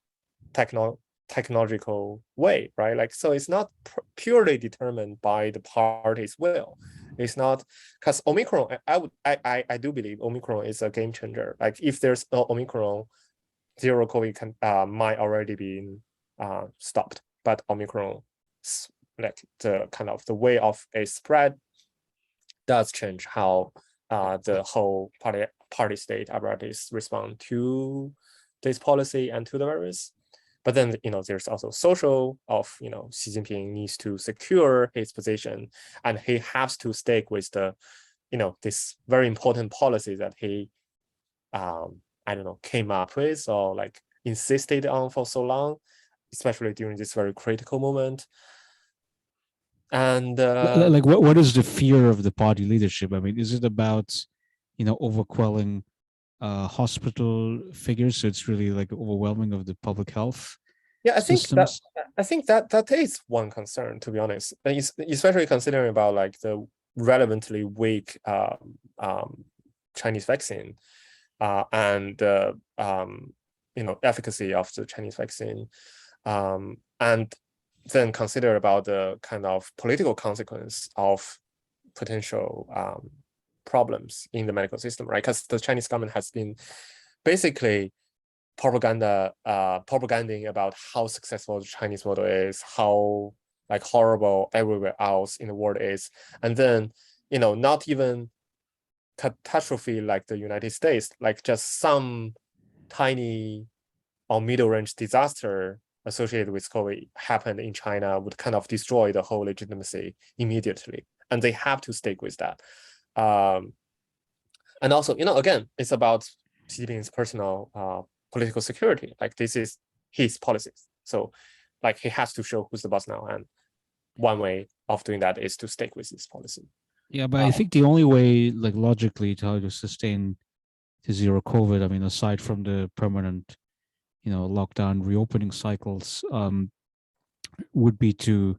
technological way, right? Like, so it's not purely determined by the party's will. It's not, because Omicron, I do believe Omicron is a game changer. Like if there's no Omicron, zero COVID might already be stopped. But Omicron, like the kind of the way of a spread does change how the whole party state apparatus respond to this policy and to the virus. But then, there's also social of, Xi Jinping needs to secure his position, and he has to stick with the, this very important policy that he, I don't know, came up with or like insisted on for so long, especially during this very critical moment. And like what is the fear of the party leadership? I mean, is it about overquelling hospital figures, so it's really like overwhelming of the public health systems? I think that is one concern, to be honest, especially considering about like the relevantly weak Chinese vaccine and efficacy of the Chinese vaccine, and then consider about the kind of political consequence of potential problems in the medical system, right? Because the Chinese government has been basically propaganding about how successful the Chinese model is, how like horrible everywhere else in the world is, and then not even catastrophe like the United States, like just some tiny or middle range disaster associated with COVID happened in China would kind of destroy the whole legitimacy immediately, and they have to stick with that. And also, again, it's about Xi Jinping's personal political security. Like this is his policies, so like he has to show who's the boss now, and one way of doing that is to stick with this policy. Yeah, but I think the only way, like logically, to sustain to zero COVID, I mean, aside from the permanent, lockdown reopening cycles, would be to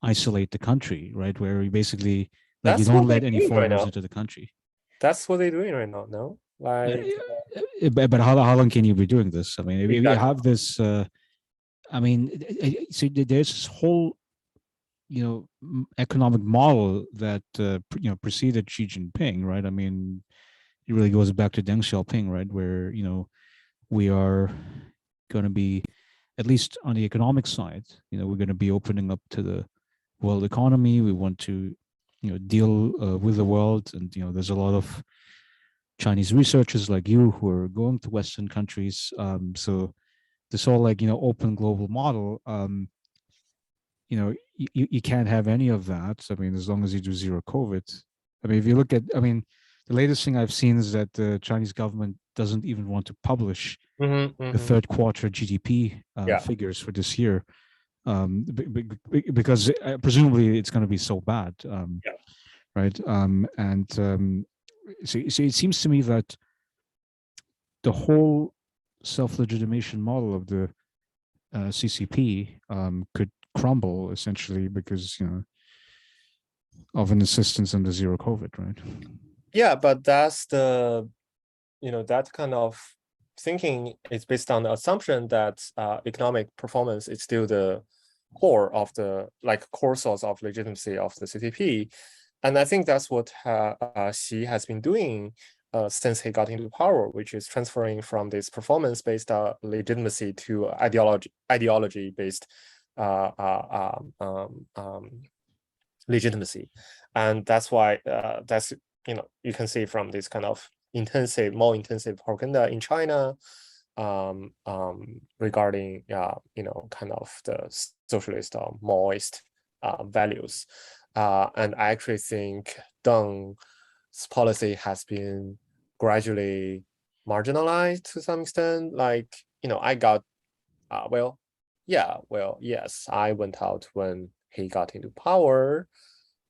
isolate the country, right? Where you basically like you don't let any foreigners into the country. That's what they're doing right now. No, like, but how long can you be doing this? I mean, if you have this, I mean, so there's this whole economic model that preceded Xi Jinping, right? I mean, it really goes back to Deng Xiaoping, right? Where we are going to be, at least on the economic side, we're going to be opening up to the world economy. We want to deal with the world, and there's a lot of Chinese researchers like you who are going to Western countries. So this whole like open global model, you can't have any of that. I mean, as long as you do zero COVID. I mean, if you look at, I mean, the latest thing I've seen is that the Chinese government doesn't even want to publish the third quarter GDP figures for this year, because presumably it's going to be so bad, right? So it seems to me that the whole self-legitimation model of the CCP could crumble essentially because of an insistence on the zero COVID, right? Yeah, but that's the that kind of thinking is based on the assumption that economic performance is still the core of the core source of legitimacy of the CCP, and I think that's what Xi has been doing since he got into power, which is transferring from this performance-based legitimacy to ideology-based legitimacy, and that's why that's you can see from this kind of more intensive propaganda in China regarding kind of the socialist or Maoist values, and I actually think Deng's policy has been gradually marginalized to some extent. Like I got yes, I went out when he got into power,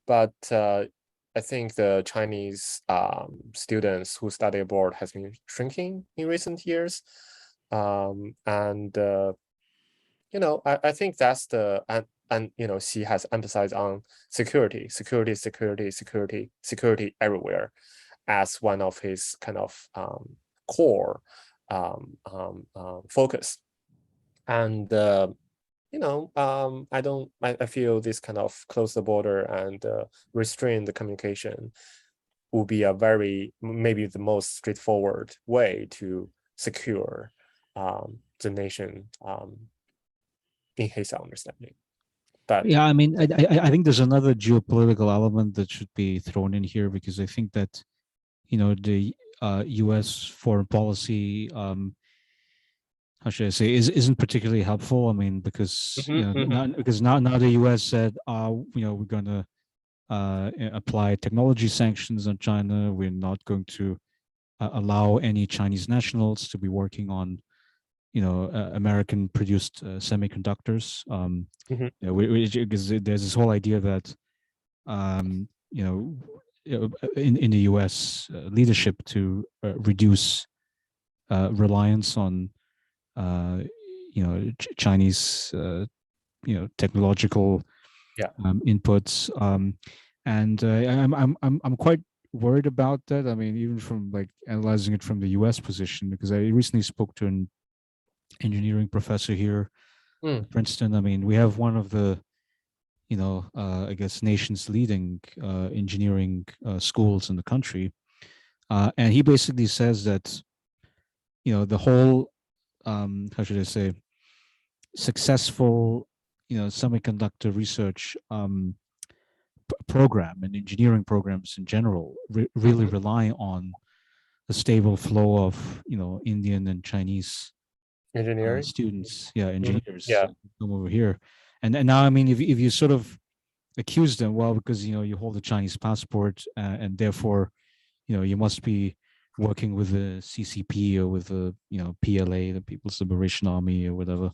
but I think the Chinese students who study abroad has been shrinking in recent years, and I think that's and she has emphasized on security everywhere as one of his kind of core focus. And I feel this kind of close the border and restrain the communication will be maybe the most straightforward way to secure the nation in his understanding. But yeah, I mean, I think there's another geopolitical element that should be thrown in here, because I think that the U.S. foreign policy, how should I say, isn't particularly helpful. I mean, because now the U.S. said, we're going to apply technology sanctions on China. We're not going to allow any Chinese nationals to be working on American produced semiconductors. Because there's this whole idea that um, you know in the U.S. Leadership to reduce reliance on Chinese technological inputs, and I'm quite worried about that. I mean, even from like analyzing it from the U.S. position, because I recently spoke to an engineering professor here at Princeton. I mean, we have one of the I guess nation's leading engineering schools in the country, and he basically says that the whole how should I say, successful semiconductor research program and engineering programs in general really rely on a stable flow of Indian and Chinese engineering students, engineers yeah come over here. And now, I mean, if you sort of accuse them, well, because you hold a Chinese passport, and therefore you must be working with the CCP or with the PLA, the People's Liberation Army, or whatever.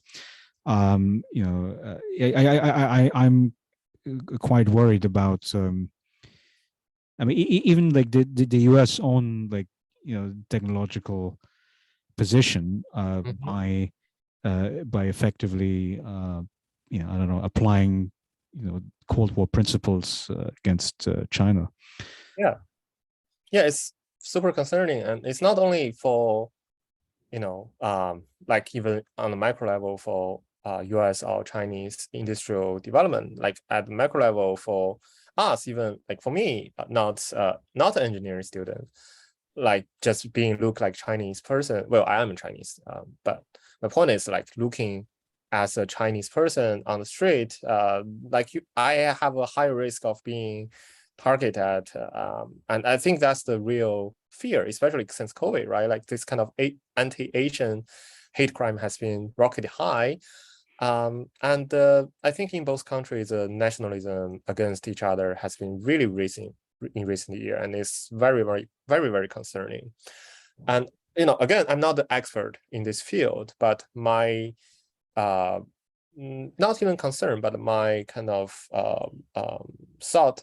I'm quite worried about. I mean, even like the U.S. own like technological position by effectively I don't know, applying Cold War principles against China. yeah it's super concerning, and it's not only for like even on the micro level for US or Chinese industrial development, like at the macro level for us, even like for me, not an engineering student, like just being look like Chinese person. Well, I am a Chinese, but my point is like looking as a Chinese person on the street, I have a high risk of being targeted, and I think that's the real fear, especially since COVID, right? Like this kind of anti-Asian hate crime has been rocket high. And I think in both countries, nationalism against each other has been really rising in recent years, and it's very, very, very, very concerning. And again, I'm not the expert in this field, but my not even concern, but my kind of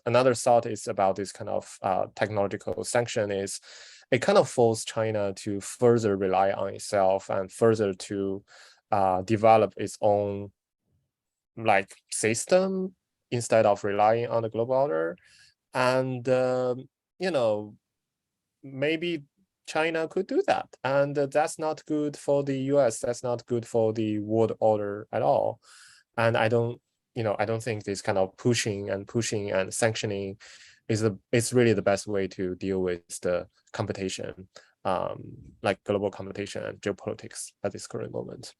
another thought is about this kind of technological sanction is it kind of forced China to further rely on itself and further to develop its own like system instead of relying on the global order. And maybe China could do that, and that's not good for the US. That's not good for the world order at all. And I don't think this kind of pushing and sanctioning is really the best way to deal with the competition, like global competition and geopolitics at this current moment.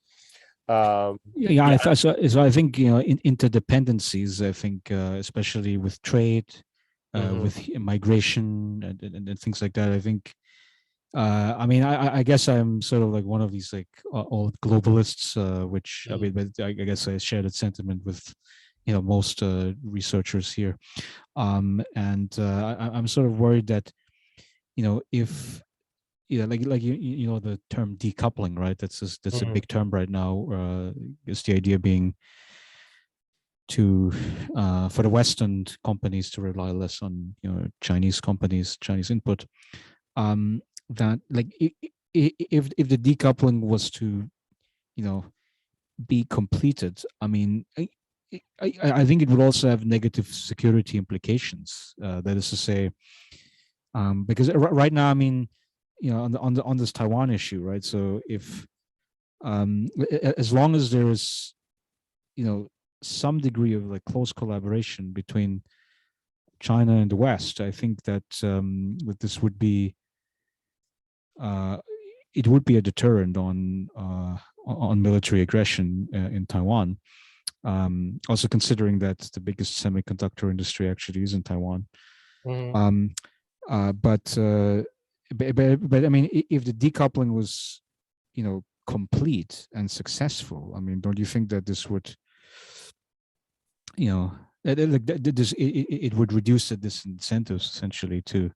Yeah, yeah. So I think interdependencies. I think especially with trade, with migration and things like that. I think. I mean, I guess I'm sort of like one of these like old globalists, which I mean, but I guess I share that sentiment with most researchers here. And I'm sort of worried that if like the term decoupling, right? That's a big term right now. Is the idea being to for the Western companies to rely less on Chinese companies, Chinese input. That like if the decoupling was to be completed, I mean, I think it would also have negative security implications. That is to say, because right now, I mean, on this Taiwan issue, right? So if as long as there is some degree of like close collaboration between China and the West, I think that that this would be it would be a deterrent on military aggression in Taiwan. Also considering that the biggest semiconductor industry actually is in Taiwan. Um, but I mean, if the decoupling was, complete and successful, I mean, don't you think that this would, it would reduce the disincentives essentially to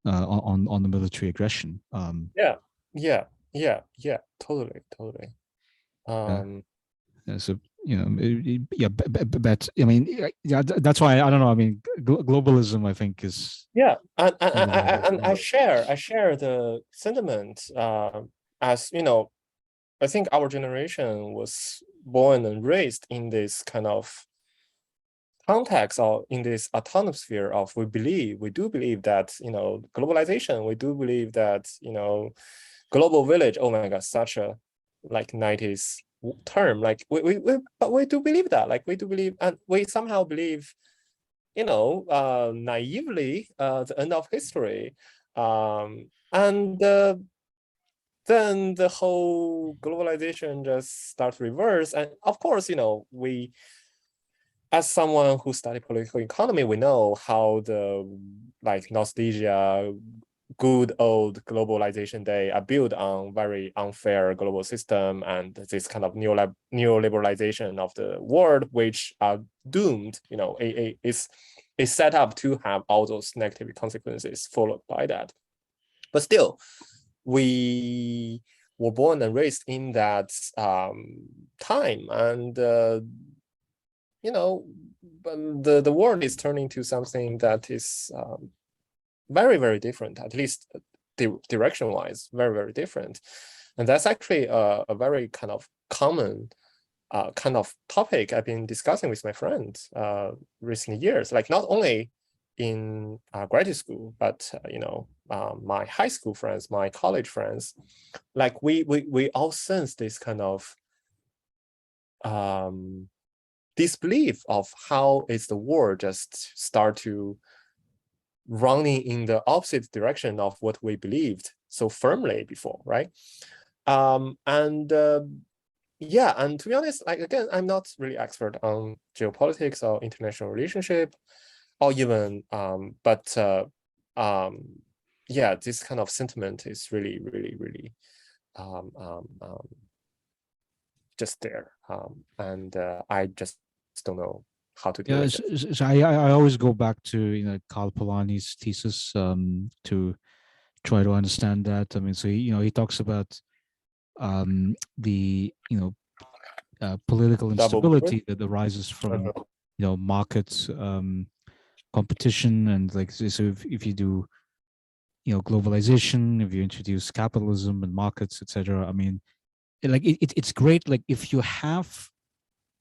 on the military aggression? Yeah, totally. Yeah. So yeah, but I mean, yeah, that's why I don't know. I mean, globalism, I think, is Yeah, and kind of I share the sentiment. As you know, I think our generation was born and raised in this kind of context or in this atmosphere of we do believe that globalization. We do believe that global village. Oh my God, such a like 90s term. Like but we do believe that. Like we do believe, and we somehow believe naively, the end of history. And then the whole globalization just starts reverse. And of course, we, as someone who studied political economy, we know how the like nostalgia, good old globalization day are built on very unfair global system and this kind of neoliberalization of the world, which are doomed. It's set up to have all those negative consequences followed by that. But still, we were born and raised in that time, and the world is turning to something that is very, very different, at least direction-wise, very, very different. And that's actually a very kind of common kind of topic I've been discussing with my friends recent years, like not only in graduate school, but my high school friends, my college friends, like we all sense this kind of disbelief of how is the world just start to running in the opposite direction of what we believed so firmly before, right? Yeah, and to be honest, like again, I'm not really expert on geopolitics or international relationship, or even yeah, this kind of sentiment is really, really, really just there, and I just don't know how to deal with it. So I always go back to Karl Polanyi's thesis to try to understand that. I mean, so he talks about the political instability that arises from markets competition, and like so if you do globalization, if you introduce capitalism and markets, etc. I mean, like it's great like if you have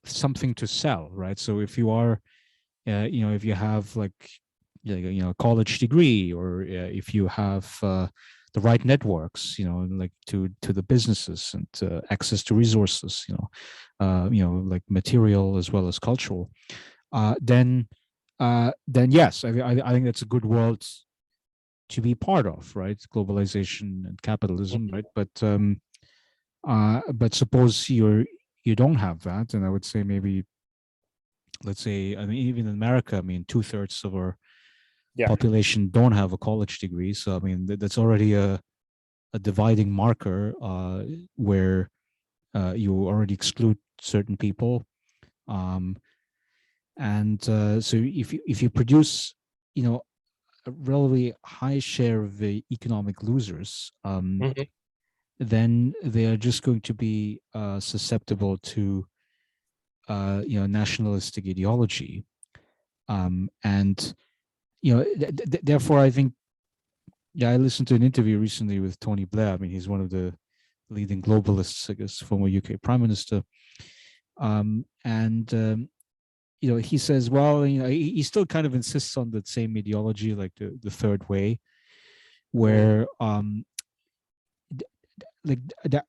something to sell, right? So if you are if you have like a college degree, or if you have the right networks, like to the businesses, and access to resources, like material as well as cultural, then yes, I think that's a good world to be part of, right? Globalization and capitalism, right? But suppose you don't have that, and I would say maybe, let's say, I mean, even in America, I mean, 2/3 of our Yeah. population don't have a college degree. So I mean, that's already a dividing marker where you already exclude certain people. Um, and so if you produce, you know, a relatively high share of the economic losers, then they are just going to be susceptible to you know, nationalistic ideology, and you know, therefore I think, yeah, I listened to an interview recently with Tony Blair. I mean, he's one of the leading globalists, I guess, former UK Prime Minister, and you know, he says, well, you know, he still kind of insists on that same ideology, like the third way, where like that.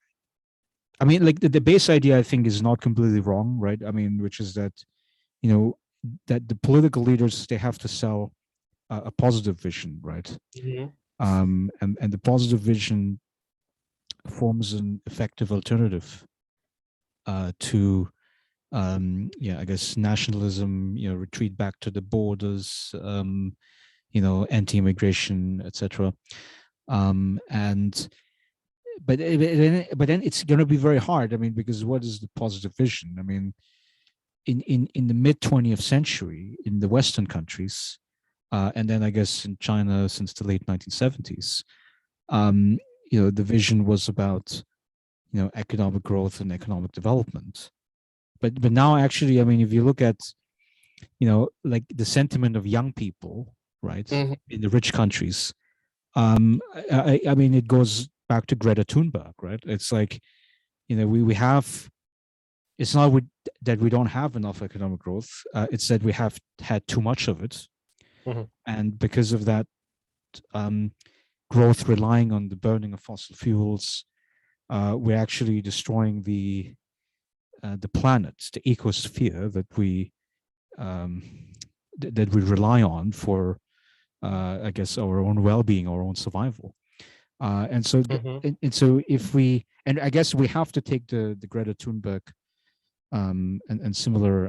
I mean, like the base idea, I think, is not completely wrong, right? I mean, which is that, you know, that the political leaders, they have to sell a positive vision, right? And the positive vision forms an effective alternative to yeah, I guess nationalism, you know, retreat back to the borders, you know, anti-immigration, etc. And but then it's going to be very hard. I mean, because what is the positive vision? I mean, in the mid 20th century in the Western countries, and then I guess in China since the late 1970s, um, you know, the vision was about, you know, economic growth and economic development. But now actually, I mean, if you look at, you know, like the sentiment of young people, right, in the rich countries, I mean, it goes back to Greta Thunberg, right? It's like, you know, we have, it's not that we don't have enough economic growth. It's that we have had too much of it. And because of that growth relying on the burning of fossil fuels, we're actually destroying the planet, the ecosphere that we that we rely on for, I guess, our own well-being, our own survival. And so, and so, if we, and I guess we have to take the Greta Thunberg and similar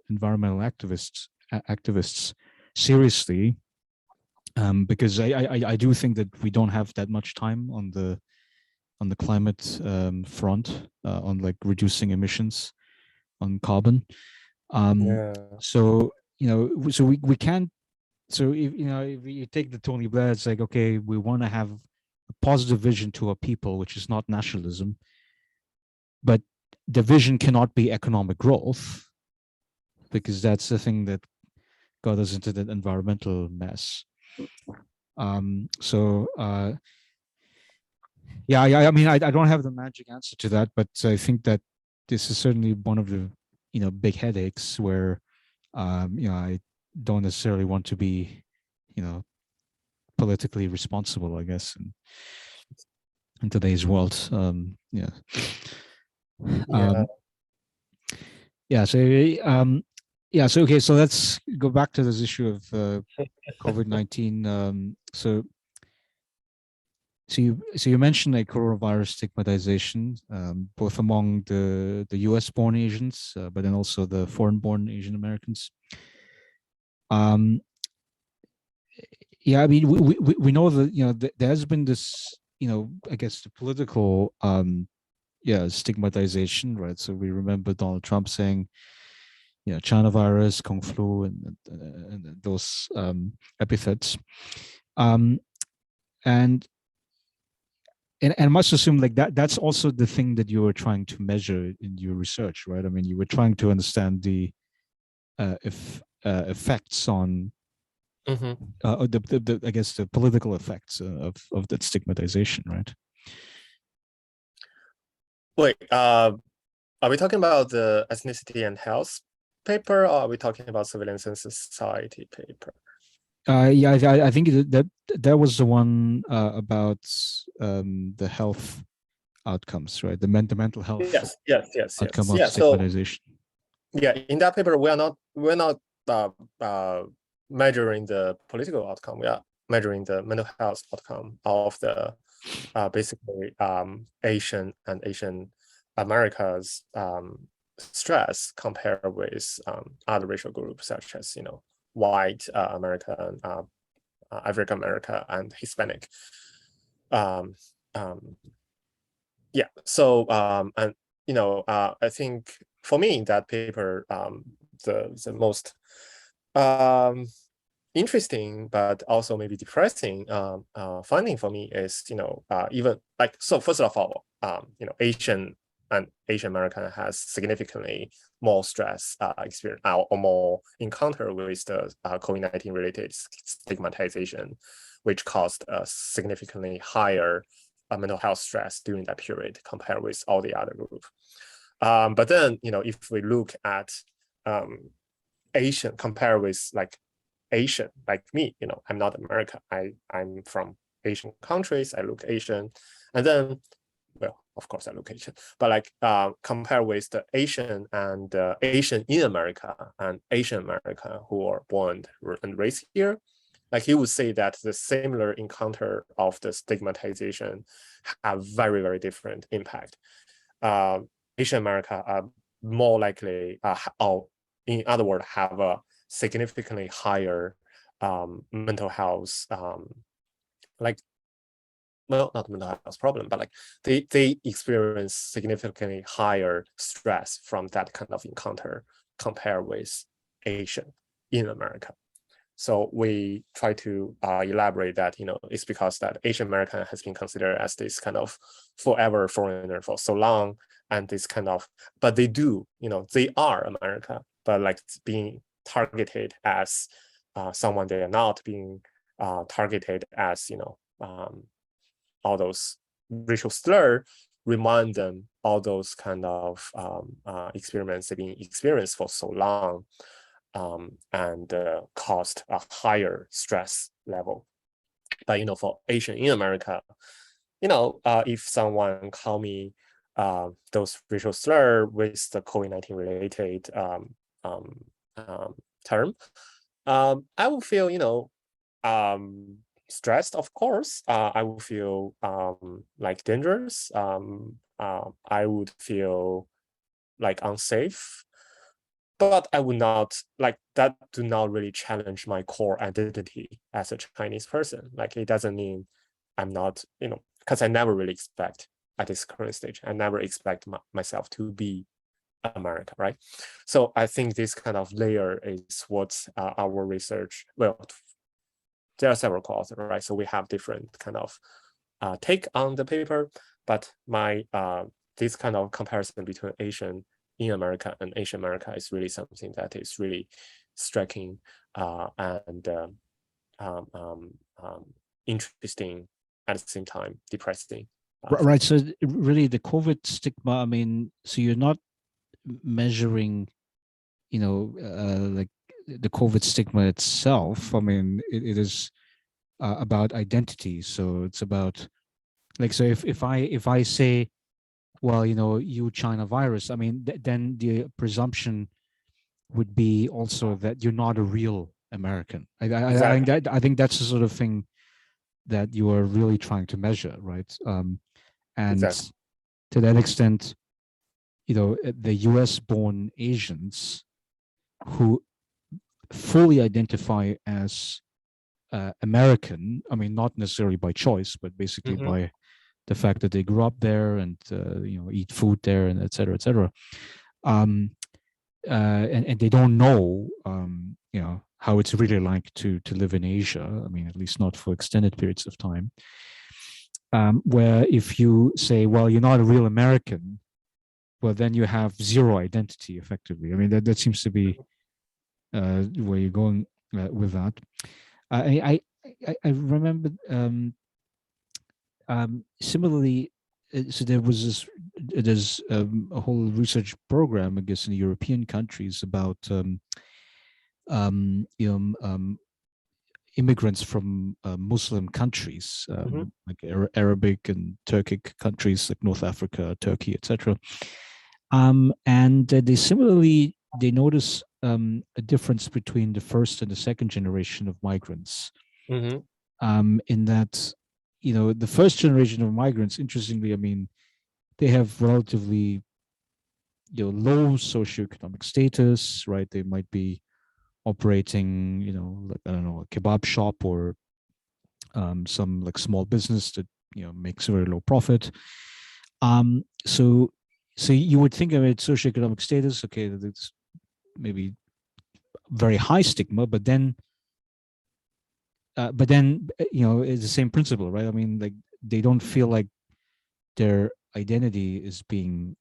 environmental activists seriously, because I do think that we don't have that much time on the climate front, on like reducing emissions on carbon. So, you know, so we can't. So if, you know, if you take the Tony Blair, it's like, okay, we want to have a positive vision to our people, which is not nationalism, but the vision cannot be economic growth, because that's the thing that got us into that environmental mess. So yeah, I mean, I don't have the magic answer to that, but I think that this is certainly one of the, you know, big headaches where, you know, I don't necessarily want to be, you know, politically responsible, I guess, in today's world. Yeah. Yeah. So, yeah. So, okay. So let's go back to this issue of COVID-19. So you mentioned like coronavirus stigmatization, both among the U.S.-born Asians, but then also the foreign-born Asian Americans. Yeah, I mean, we know that, you know, there has been this, you know, I guess the political yeah, stigmatization, right? So we remember Donald Trump saying, you know, China virus, Kung flu, and those epithets. And I must assume like that's also the thing that you were trying to measure in your research, right? I mean, you were trying to understand the effects on I guess the political effects of that stigmatization, right? Wait, are we talking about the ethnicity and health paper, or are we talking about surveillance and society paper? Yeah, I think that was the one about the health outcomes, right? The mental health outcome of stigmatization. So, yeah, in that paper, we're not measuring the political outcome. measuring the mental health outcome of the basically Asian and Asian America's stress compared with other racial groups such as white American, African American, and Hispanic. Yeah. So and I think for me in that paper, the most interesting but also maybe depressing finding for me is even like, so first of all, Asian and Asian American has significantly more stress experience or more encounter with the COVID-19 related stigmatization, which caused a significantly higher mental health stress during that period compared with all the other group. But then if we look at Asian compared with like Asian, like me, I'm not American. I'm from Asian countries. I look Asian, and then, well, of course I look Asian, but like compare with the Asian and Asian in America and Asian America who are born and raised here, like you would say that the similar encounter of the stigmatization have very, very different impact. Asian America are more likely, or in other words, have a significantly higher mental health, like, well, not mental health problem, but like they experience significantly higher stress from that kind of encounter compared with Asian in America. So we try to elaborate that, it's because that Asian American has been considered as this kind of forever foreigner for so long, and this kind of, but they do, they are America, but like being targeted as someone they are not, being targeted as, all those racial slur remind them all those kind of experiments they've been experienced for so long, and caused a higher stress level. But for Asian in America, if someone call me those racial slur with the COVID-19 related term, I will feel stressed, of course. I would feel like dangerous. I would feel like unsafe, but I would not, like, that do not really challenge my core identity as a Chinese person. Like, it doesn't mean I'm not, because I never really expect at this current stage, I never expect myself to be America, right? So I think this kind of layer is what our research, well, there are several co-authors, right? So we have different kind of take on the paper, but my this kind of comparison between Asian in America and Asian America is really something that is really striking and interesting, at the same time depressing. Right. So really the COVID stigma, I mean, so you're not measuring, like the COVID stigma itself. I mean, it is about identity. So it's about, like, so if I say, well, you China virus, I mean, then the presumption would be also that you're not a real American. Exactly. I think that's the sort of thing that you are really trying to measure, right? And Exactly. to that extent, the US-born Asians who fully identify as American, I mean, not necessarily by choice, but basically by the fact that they grew up there and eat food there and et cetera, et cetera. And they don't know, how it's really like to live in Asia. I mean, at least not for extended periods of time. Where if you say, well, you're not a real American, well, then you have zero identity, effectively. I mean, that seems to be where you're going with that. I remember similarly. So there's a whole research program, I guess, in the European countries about immigrants from Muslim countries, like Arabic and Turkic countries like North Africa, Turkey, etc. And they notice a difference between the first and the second generation of migrants. in that, the first generation of migrants, interestingly, I mean, they have relatively, low socioeconomic status, right? They might be operating, like, I don't know, a kebab shop or some like small business that, makes very low profit. So you would think of it socioeconomic status, okay, that's maybe very high stigma, but then it's the same principle, right? I mean, like, they don't feel like their identity is being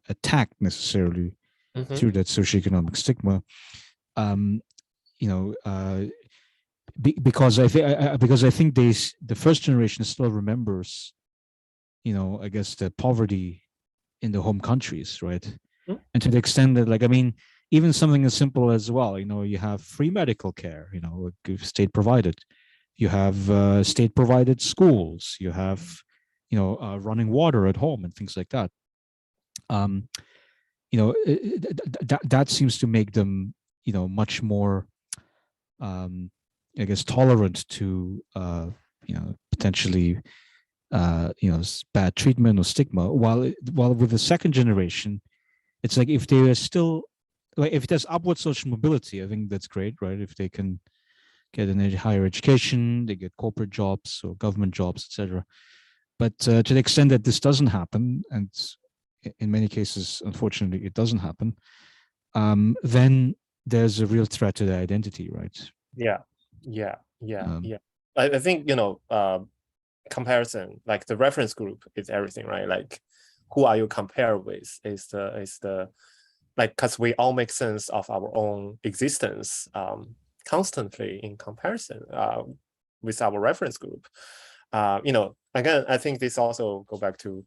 attacked necessarily Mm-hmm. through that socioeconomic stigma. Um, you know, because I think the first generation still remembers, I guess, the poverty in the home countries, right? And to the extent that, like, I mean, even something as simple as, well, you have free medical care, state provided. You have state provided schools. You have, running water at home and things like that. Um, that seems to make them, much more, um, I guess, tolerant to, potentially, bad treatment or stigma. While with the second generation, it's like, if they are still, like, if there's upward social mobility, I think that's great, right? If they can get an higher education, they get corporate jobs or government jobs, etc. But to the extent that this doesn't happen, and in many cases, unfortunately, it doesn't happen, then there's a real threat to their identity, right? Yeah, yeah, yeah, Um, yeah. I think, comparison, like the reference group is everything, right? Like, who are you compare with is the like, because we all make sense of our own existence constantly in comparison with our reference group. Again, I think this also go back to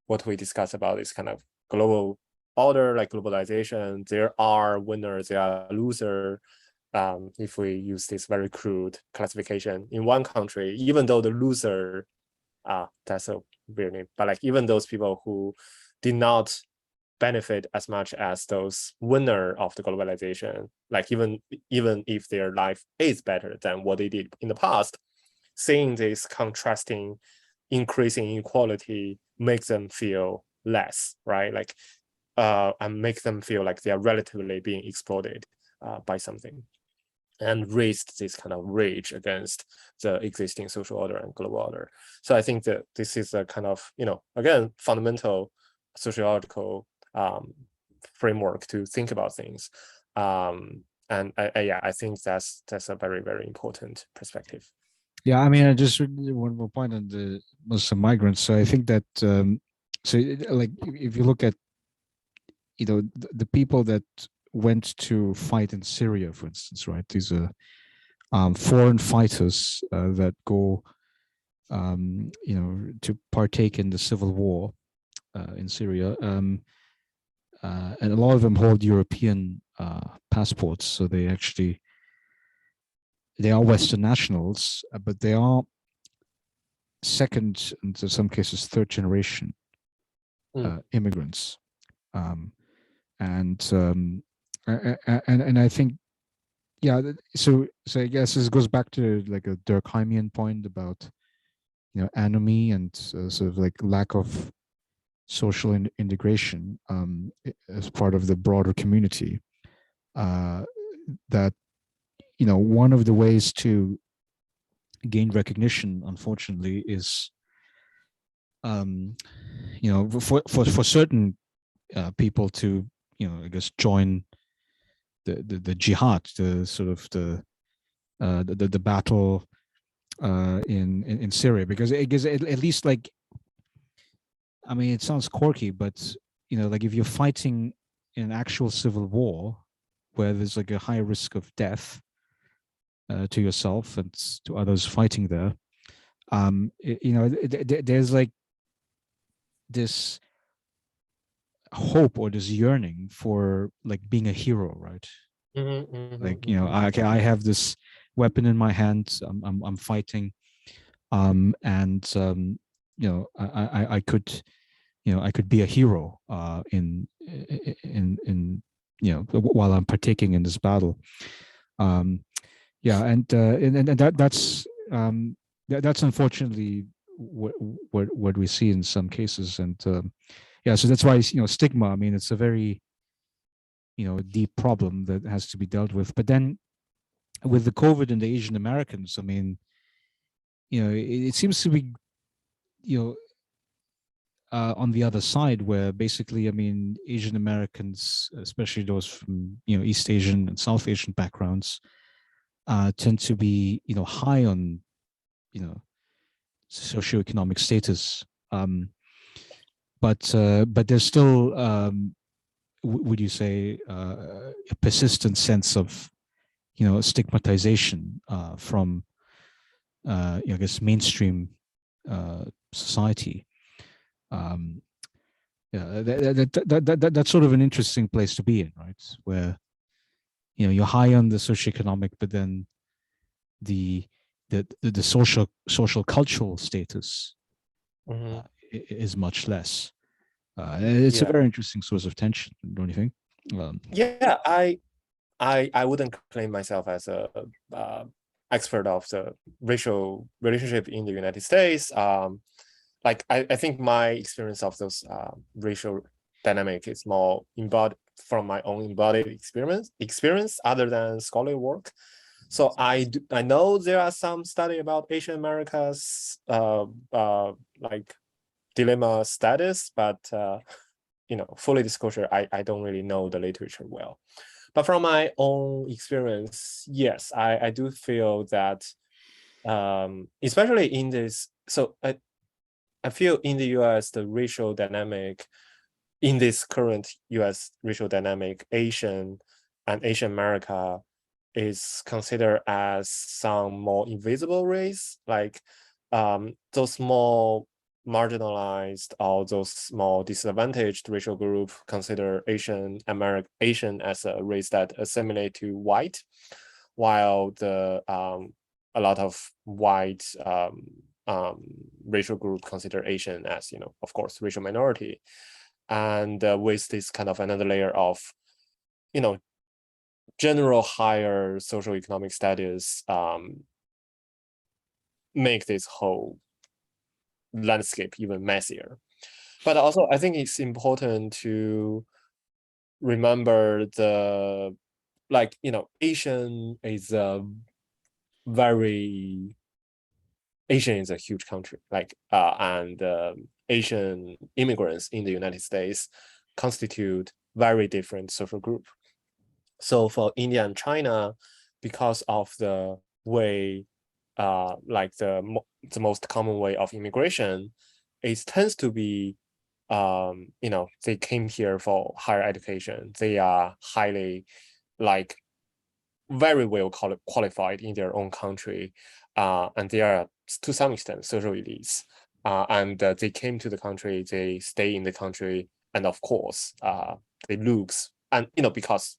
what we discussed about this kind of global order, like globalization. There are winners, there are losers. If we use this very crude classification in one country, even though the loser, that's a weird name, but like, even those people who did not benefit as much as those winner of the globalization, like, even if their life is better than what they did in the past, seeing this contrasting increasing inequality makes them feel less, right? Like, and make them feel like they are relatively being exploited by something, and raised this kind of rage against the existing social order and global order. So I think that this is a kind of, again, fundamental sociological framework to think about things. And I think that's a very, very important perspective. yeah, I mean, I just one more point on the Muslim migrants. So I think that, like, if you look at, the people that went to fight in Syria, for instance, right? These are foreign fighters that go, to partake in the civil war in Syria, and a lot of them hold European passports, so they are Western nationals, but they are second, and in some cases third generation immigrants, and I think, yeah. So I guess this goes back to like a Durkheimian point about, anomie and sort of like lack of social integration as part of the broader community. That, one of the ways to gain recognition, unfortunately, is, um, for certain people to, I guess, join the jihad, the sort of the battle in Syria, because it gives at least, like, I mean, it sounds quirky, but, like, if you're fighting in an actual civil war where there's like a high risk of death to yourself and to others fighting there, there's like this hope or this yearning for like being a hero, right? Like, I have this weapon in my hand. I'm fighting, and I could, I could be a hero in while I'm partaking in this battle. Yeah, and that's that's unfortunately what we see in some cases, and yeah, so that's why stigma. I mean, it's a very deep problem that has to be dealt with. But then with the COVID and the Asian Americans, I mean, it seems to be you know on the other side, where basically, I mean, Asian Americans, especially those from East Asian and South Asian backgrounds, tend to be high on socioeconomic status. But there's still, would you say, a persistent sense of stigmatization from I guess mainstream society. Um, yeah, that's sort of an interesting place to be in, right? Where you're high on the socioeconomic, but then the the social cultural status Mhm. is much less. It's a Yeah, very interesting source of tension, don't you think? yeah. I wouldn't claim myself as a expert of the racial relationship in the United States. Like I think my experience of those racial dynamic is more embodied from my own embodied experience other than scholarly work. So I know there are some study about Asian America's like dilemma status, but fully disclosure, I don't really know the literature well. But from my own experience, yes, I do feel that, especially in this, so I feel in the US, the racial dynamic, in this current US racial dynamic, Asian and Asian America is considered as some more invisible race, like those more marginalized or those more disadvantaged racial group consider Asian as a race that assimilate to white, while the a lot of white racial group consider Asian as, of course, racial minority. And with this kind of another layer of, general higher social economic status, make this whole landscape even messier. But also, I think it's important to remember Asian is a very Asian is a huge country, and Asian immigrants in the United States constitute very different social group. So for India and China, because of the way, the most common way of immigration, it tends to be, they came here for higher education. They are highly, like, very well qualified in their own country, and they are to some extent social elites. And they came to the country, they stay in the country, and of course, they lose. And because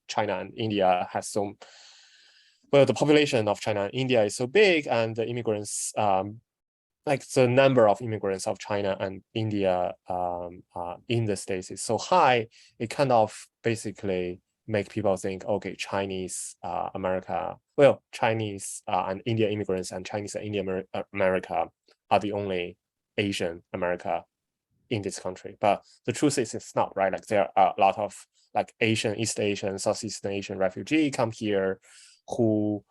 China and India has the population of China and India is so big, and the immigrants, like the number of immigrants of China and India in the States is so high, it kind of basically make people think, okay, Chinese Chinese and India immigrants and Chinese and Indian America are the only Asian America in this country. But the truth is it's not, right? Like there are a lot of Asian, East Asian, Southeast Asian refugee come here who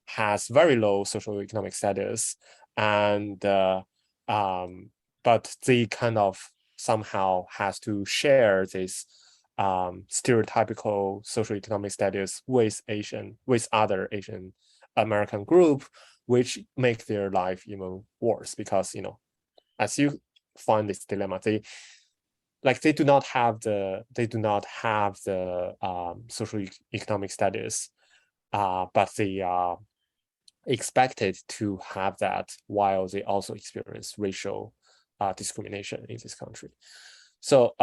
has very low socioeconomic status, and but they kind of somehow has to share this stereotypical socioeconomic status with other Asian American group, which make their life even worse because as you find this dilemma, they do not have the social economic status, but they are expected to have that while they also experience racial discrimination in this country. So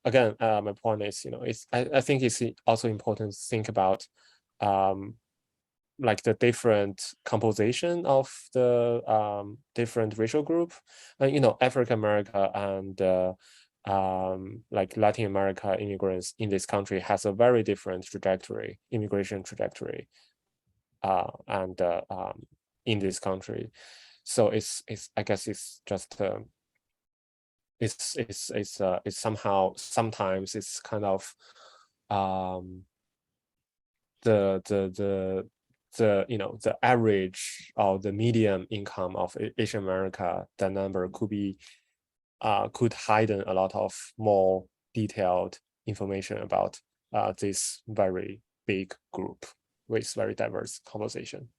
again, my point is, I think it's also important to think about the different composition of the different racial group. African America and Latin America immigrants in this country has a very different immigration trajectory. And in this country. So it's I guess it's just it's somehow sometimes it's kind of the the average or the medium income of Asian America, the number could be could hide a lot of more detailed information about this very big group with very diverse composition.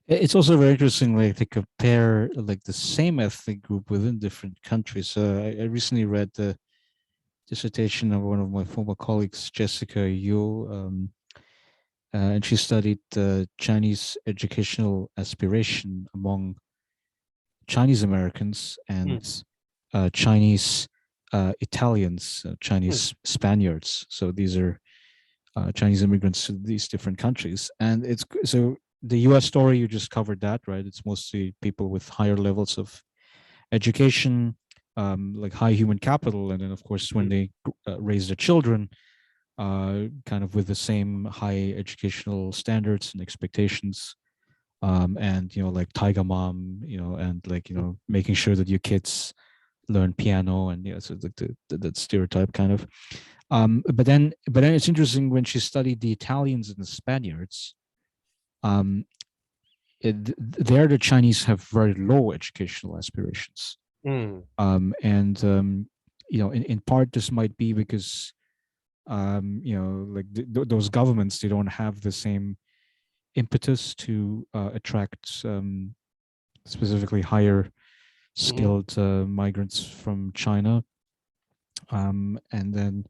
It's also very interesting, like to compare like the same ethnic group within different countries. I recently read the dissertation of one of my former colleagues, Jessica Yu, and she studied Chinese educational aspiration among Chinese Americans Mm, and Chinese Italians, mm, Chinese Spaniards. So these are Chinese immigrants to these different countries. And it's so the US story, you just covered that, right? It's mostly people with higher levels of education, like high human capital. And then, of course, when mm, they raise their children, kind of with the same high educational standards and expectations. And, like Tiger Mom, and like, mm, making sure that your kids learn piano and, so like that stereotype kind of. But then it's interesting when she studied the Italians and the Spaniards. Um, there, the Chinese have very low educational aspirations, mm, and in part this might be because like those governments, they don't have the same impetus to attract specifically higher mm, skilled migrants from China, and then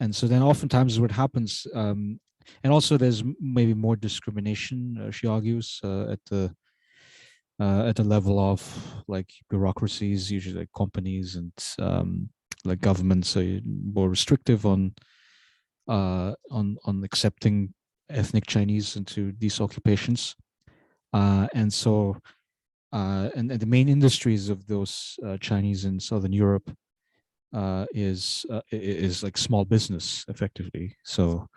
and so then oftentimes what happens, and also there's maybe more discrimination, she argues, at the level of like bureaucracies, usually like companies and like governments are more restrictive on accepting ethnic Chinese into these occupations, and so and the main industries of those Chinese in Southern Europe is like small business effectively. So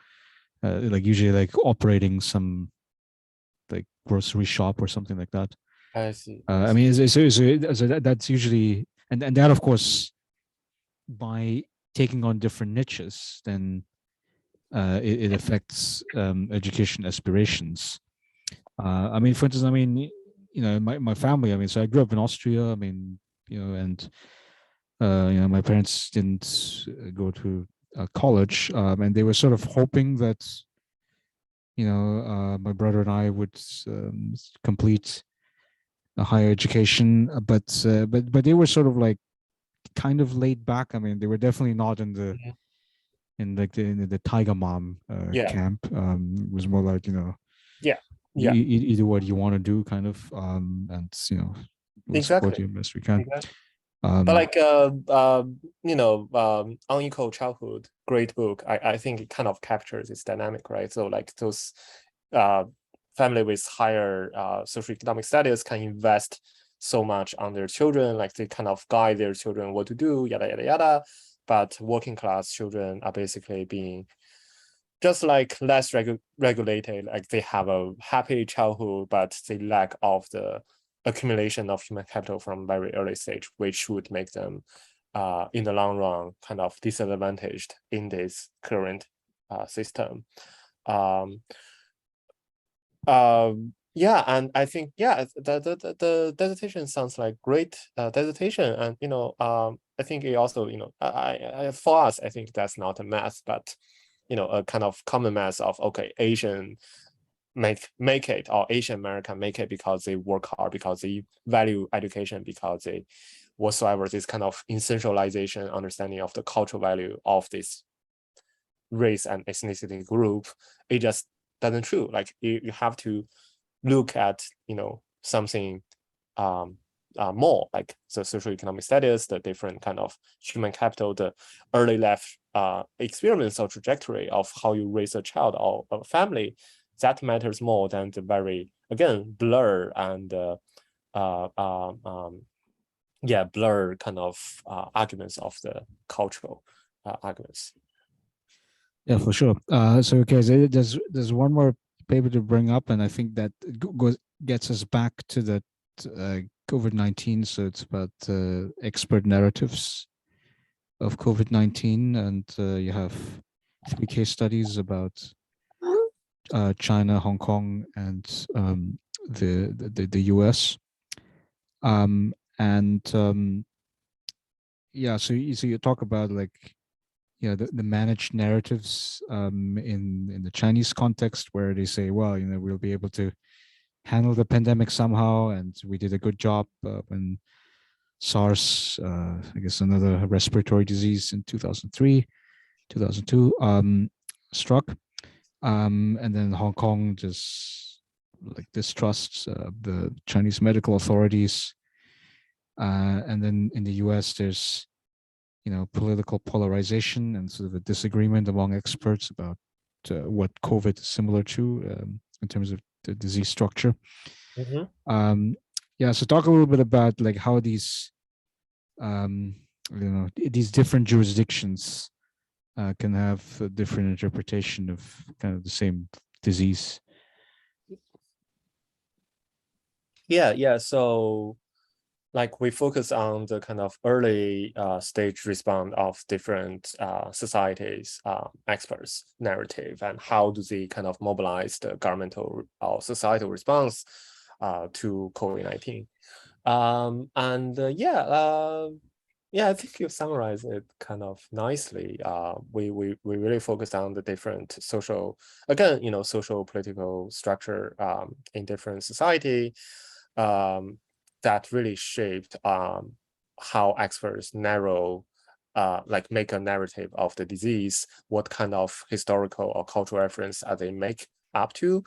like usually like operating some like grocery shop or something like that. I see, I I see. mean, so that's usually, and that of course, by taking on different niches, then it affects education aspirations. I mean, for instance, I mean, my family. I mean, so I grew up in Austria. I mean, and my parents didn't go to college, and they were sort of hoping that my brother and I would complete a higher education, but they were sort of like kind of laid back. I mean, they were definitely not Mhm. in the Tiger Mom Yeah, camp. It was more like yeah, you, yeah, you do what you want to do, kind of, and we'll support exactly. you as best we can. Exactly. But Um, like Unequal Childhood, great book. I think it kind of captures this dynamic, right? So like those uh family with higher socioeconomic status can invest so much on their children, like they kind of guide their children what to do, yada yada yada. But working class children are basically being just like less regulated, like they have a happy childhood, but they lack of the accumulation of human capital from very early stage, which would make them in the long run kind of disadvantaged in this current system. Um, yeah, and I think the dissertation sounds like great dissertation, and I think it also I for us I think that's not a math, but a kind of common mass of okay, Asian make it, or Asian American make it because they work hard, because they value education, because they whatsoever this kind of essentialization understanding of the cultural value of this race and ethnicity group. It just doesn't true. Like you have to look at something more like the socioeconomic status, the different kind of human capital, the early life experience or trajectory of how you raise a child or a family. That matters more than the very, again, blur and blur kind of arguments of the cultural arguments. yeah, for sure. So okay, so there's one more paper to bring up, and I think that goes gets us back to that COVID-19. So it's about expert narratives of COVID-19, and you have 3 case studies about China, Hong Kong, and the US. And yeah, so you talk about like the managed narratives in the Chinese context, where they say, well, we'll be able to handle the pandemic somehow, and we did a good job when SARS, I guess another respiratory disease in 2003, 2002, struck. And then Hong Kong just like distrusts the Chinese medical authorities. And then in the US, there's political polarization and sort of a disagreement among experts about what COVID is similar to in terms of the disease structure. Yeah, so talk a little bit about like how these these different jurisdictions can have a different interpretation of kind of the same disease. Yeah. So like we focus on the kind of early stage response of different societies, experts narrative, and how do they kind of mobilize the governmental or societal response to COVID-19. Yeah, I think you summarized it kind of nicely. We really focused on the different social, again, social political structure in different society that really shaped how experts make a narrative of the disease, what kind of historical or cultural reference are they make up to,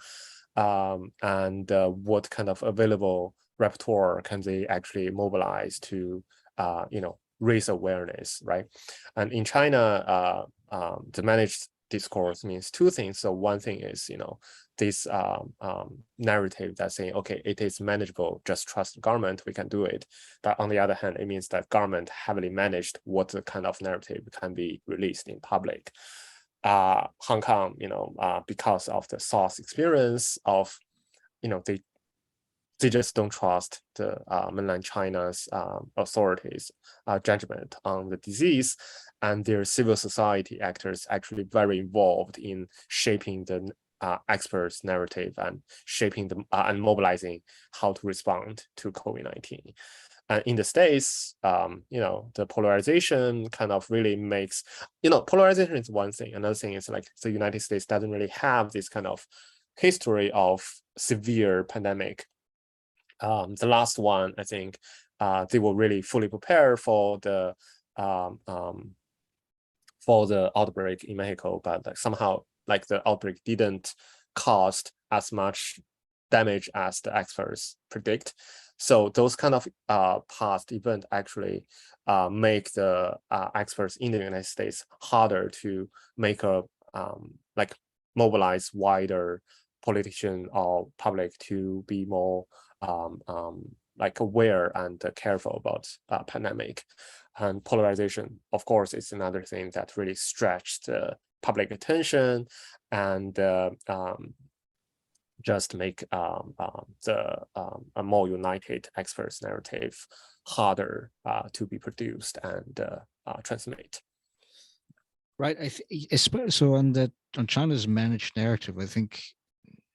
and what kind of available repertoire can they actually mobilize to, raise awareness, right? And in China, the managed discourse means 2 things. So one thing is, this narrative that's saying, okay, it is manageable, just trust the government, we can do it. But on the other hand, it means that government heavily managed what the kind of narrative can be released in public. Hong Kong, because of the SARS experience of, they just don't trust the mainland China's authorities' judgment on the disease, and their civil society actors actually very involved in shaping the experts' narrative and shaping them and mobilizing how to respond to COVID-19. And in the States, the polarization kind of really makes, polarization is one thing. Another thing is like the United States doesn't really have this kind of history of severe pandemic. The last one, I think, they were really fully prepared for the outbreak in Mexico, but like somehow like the outbreak didn't cause as much damage as the experts predict. So those kind of past event actually make the experts in the United States harder to make a mobilize wider politician or public to be more aware and careful about pandemic. And polarization, of course, is another thing that really stretched the public attention and just make a more united experts narrative harder to be produced and transmit. Right. So on China's managed narrative, I think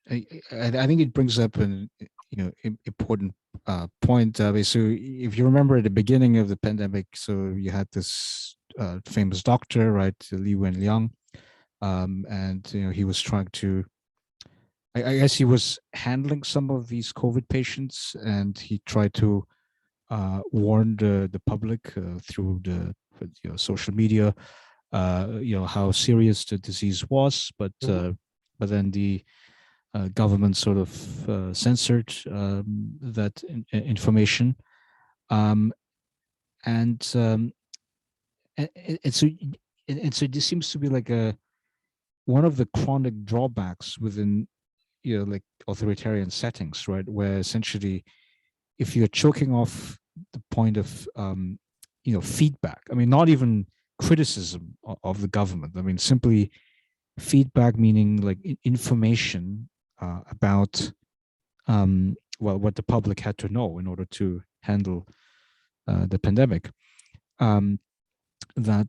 it brings up an important point. So if you remember at the beginning of the pandemic, so you had this famous doctor, right, Li Wenliang, and he was trying to. I guess he was handling some of these COVID patients, and he tried to warn the public through the social media, how serious the disease was, but then the government sort of censored that information, and so this seems to be like one of the chronic drawbacks within like authoritarian settings, right? Where essentially, if you're choking off the point of feedback, I mean, not even criticism of the government. I mean, simply feedback, meaning like information about what the public had to know in order to handle the pandemic. Um, that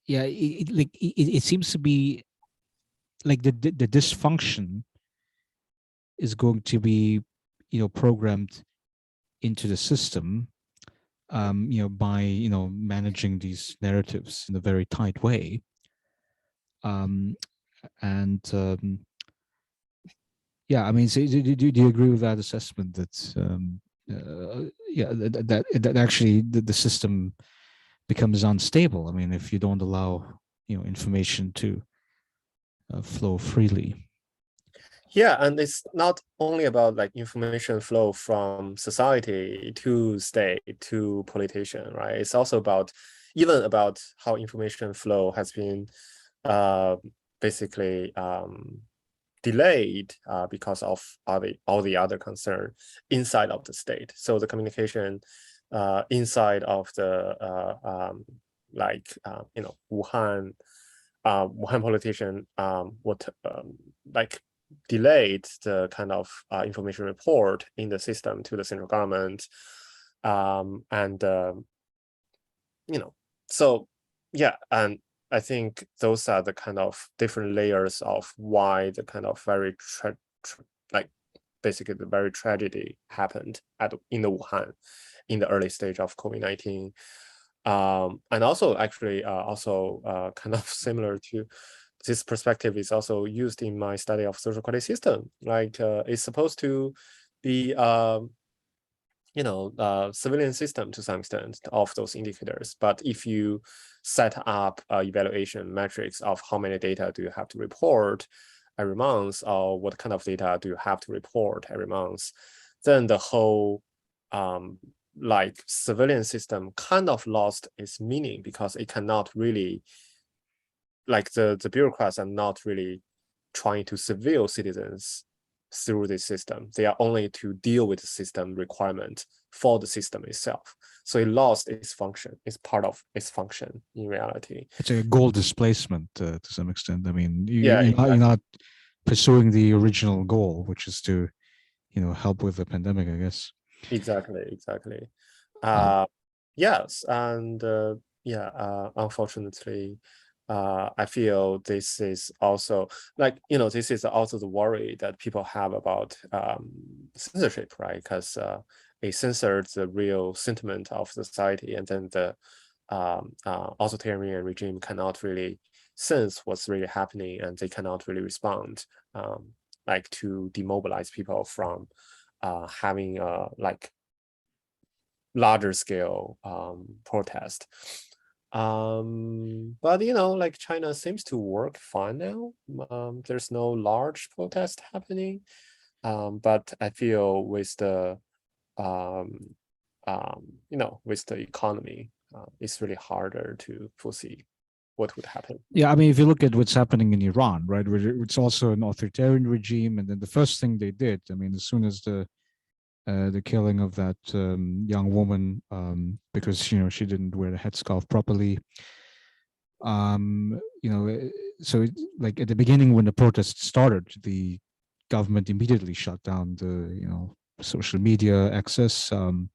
yeah, it seems to be like the dysfunction is going to be, programmed into the system, by managing these narratives in a very tight way. Um, and Yeah, I mean, so do you agree with that assessment that yeah, that actually the system becomes unstable? I mean, if you don't allow information to flow freely. Yeah, and it's not only about like information flow from society to state to politician, right? It's also about even about how information flow has been uh, basically delayed because of all the other concern inside of the state. So the communication inside of the Wuhan politician would like delayed the kind of information report in the system to the central government, and so yeah, and I think those are the kind of different layers of why the kind of like basically the very tragedy happened in the Wuhan in the early stage of COVID-19. And also actually kind of similar to this perspective is also used in my study of social credit system. Like it's supposed to be civilian system to some extent of those indicators. But if you set up evaluation metrics of how many data do you have to report every month, or what kind of data do you have to report every month, then the whole like civilian system kind of lost its meaning, because it cannot really, like the bureaucrats are not really trying to surveil citizens through this system. They are only to deal with the system requirement for the system itself. So it lost its function. It's part of its function in reality. It's a goal displacement to some extent. I mean, Yeah, you're exactly. not pursuing the original goal, which is to help with the pandemic, I guess. Exactly. Um, Yes, and unfortunately, I feel this is also like, this is also the worry that people have about censorship, right? Because it censors the real sentiment of society, and then the authoritarian regime cannot really sense what's really happening, and they cannot really respond, like to demobilize people from having like larger scale protest. But like China seems to work fine now. There's no large protest happening. But I feel with the with the economy, it's really harder to foresee what would happen. yeah, I mean, if you look at what's happening in Iran, right, it's also an authoritarian regime, and then the first thing they did, I mean, as soon as the killing of that young woman, because she didn't wear the headscarf properly. So like at the beginning when the protests started, the government immediately shut down the social media access. But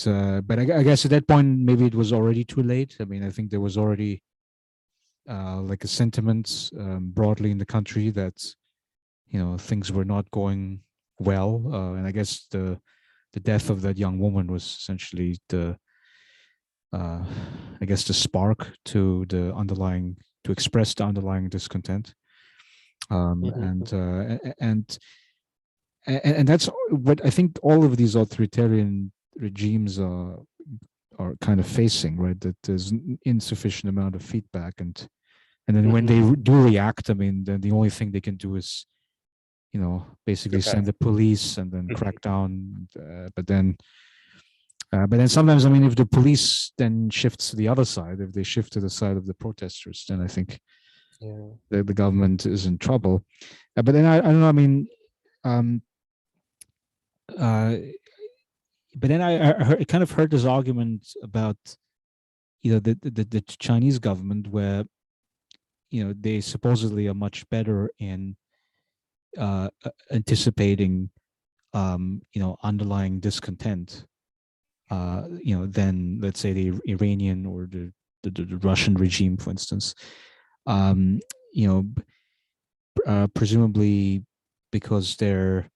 I guess at that point maybe it was already too late. I mean, I think there was already like a sentiment broadly in the country that things were not going well, and I guess the death of that young woman was essentially uh, I guess the spark to express the underlying discontent, Mhm. and that's what I think all of these authoritarian regimes are kind of facing, right? That there's insufficient amount of feedback, and then when they Mhm. do react, I mean, then the only thing they can do is basically send Repress. the police and then Mhm. crack down. But then sometimes, I mean, if the police then shifts to the other side, if they shift to the side of the protesters, then I think Yeah. the government is in trouble. But then I don't know. I mean, um, uh, but then I kind of heard this argument about the Chinese government where they supposedly are much better in anticipating underlying discontent, than, let's say, the Iranian or the Russian regime, for instance. Um, you know, Presumably because they're,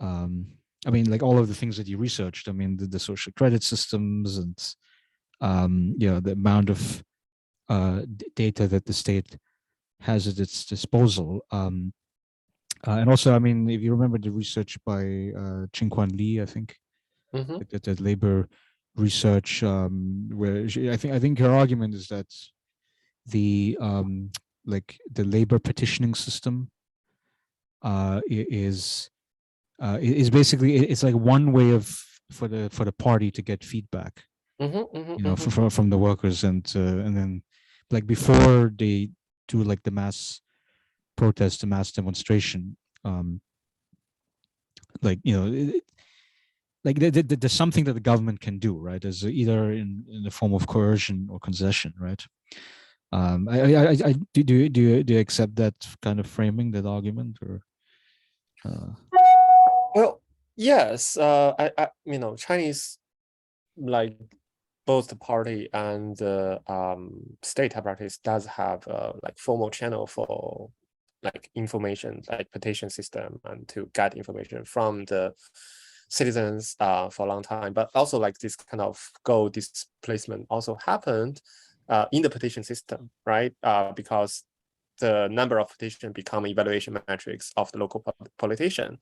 um, I mean, like all of the things that you researched. I mean, the social credit systems and the amount of data that the state has at its disposal. And also, I mean, if you remember the research by Chuncheng Liu, I think, Mm-hmm. the labor research, where I think her argument is that the like the labor petitioning system is basically, it's like one way of for the party to get feedback, Mm-hmm. Mm-hmm. from the workers, and then, like, before they do like the mass protest, the mass demonstration, um like like there's something that the government can do, right? As either in the form of coercion or concession, right? Do you accept that kind of framing, that argument, or uh, Well, yes. Chinese, like both the party and the state apparatus does have like formal channel for like information, like petition system, and to get information from the citizens for a long time. But also like this kind of goal displacement also happened in the petition system, right? Because the number of petition become evaluation metrics of the local politician.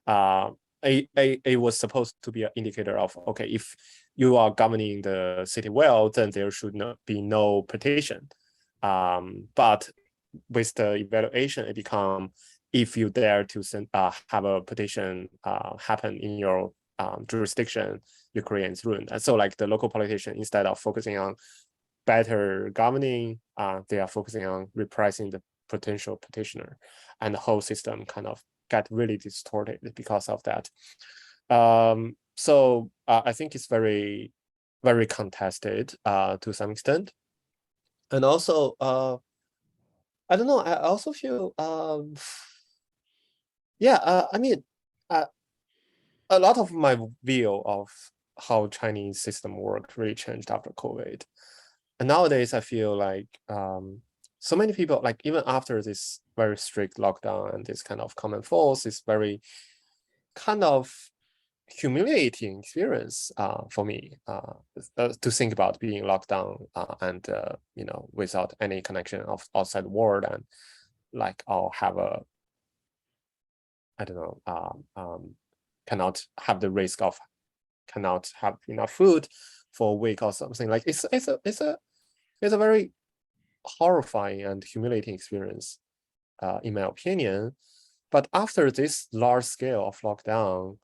Uh, it was supposed to be an indicator of, okay, if you are governing the city well, then there should not be no petition. But with the evaluation, it become, if you dare to have a petition happen in your jurisdiction, Ukraine is ruined. And so like the local politician, instead of focusing on better governing, they are focusing on repressing the potential petitioner, and the whole system kind of got really distorted because of that. So I think it's very, very contested to some extent. And also, I don't know, I also feel, I mean, uh, a lot of my view of how Chinese system worked really changed after COVID. And nowadays, I feel like so many people, like even after this very strict lockdown and this kind of common force, is very kind of humiliating experience for me to think about being locked down and without any connection of outside world, and like I'll have a, I don't know, cannot have the risk of cannot have enough food for a week or something. Like it's a very horrifying and humiliating experience, in my opinion. But after this large scale of lockdown,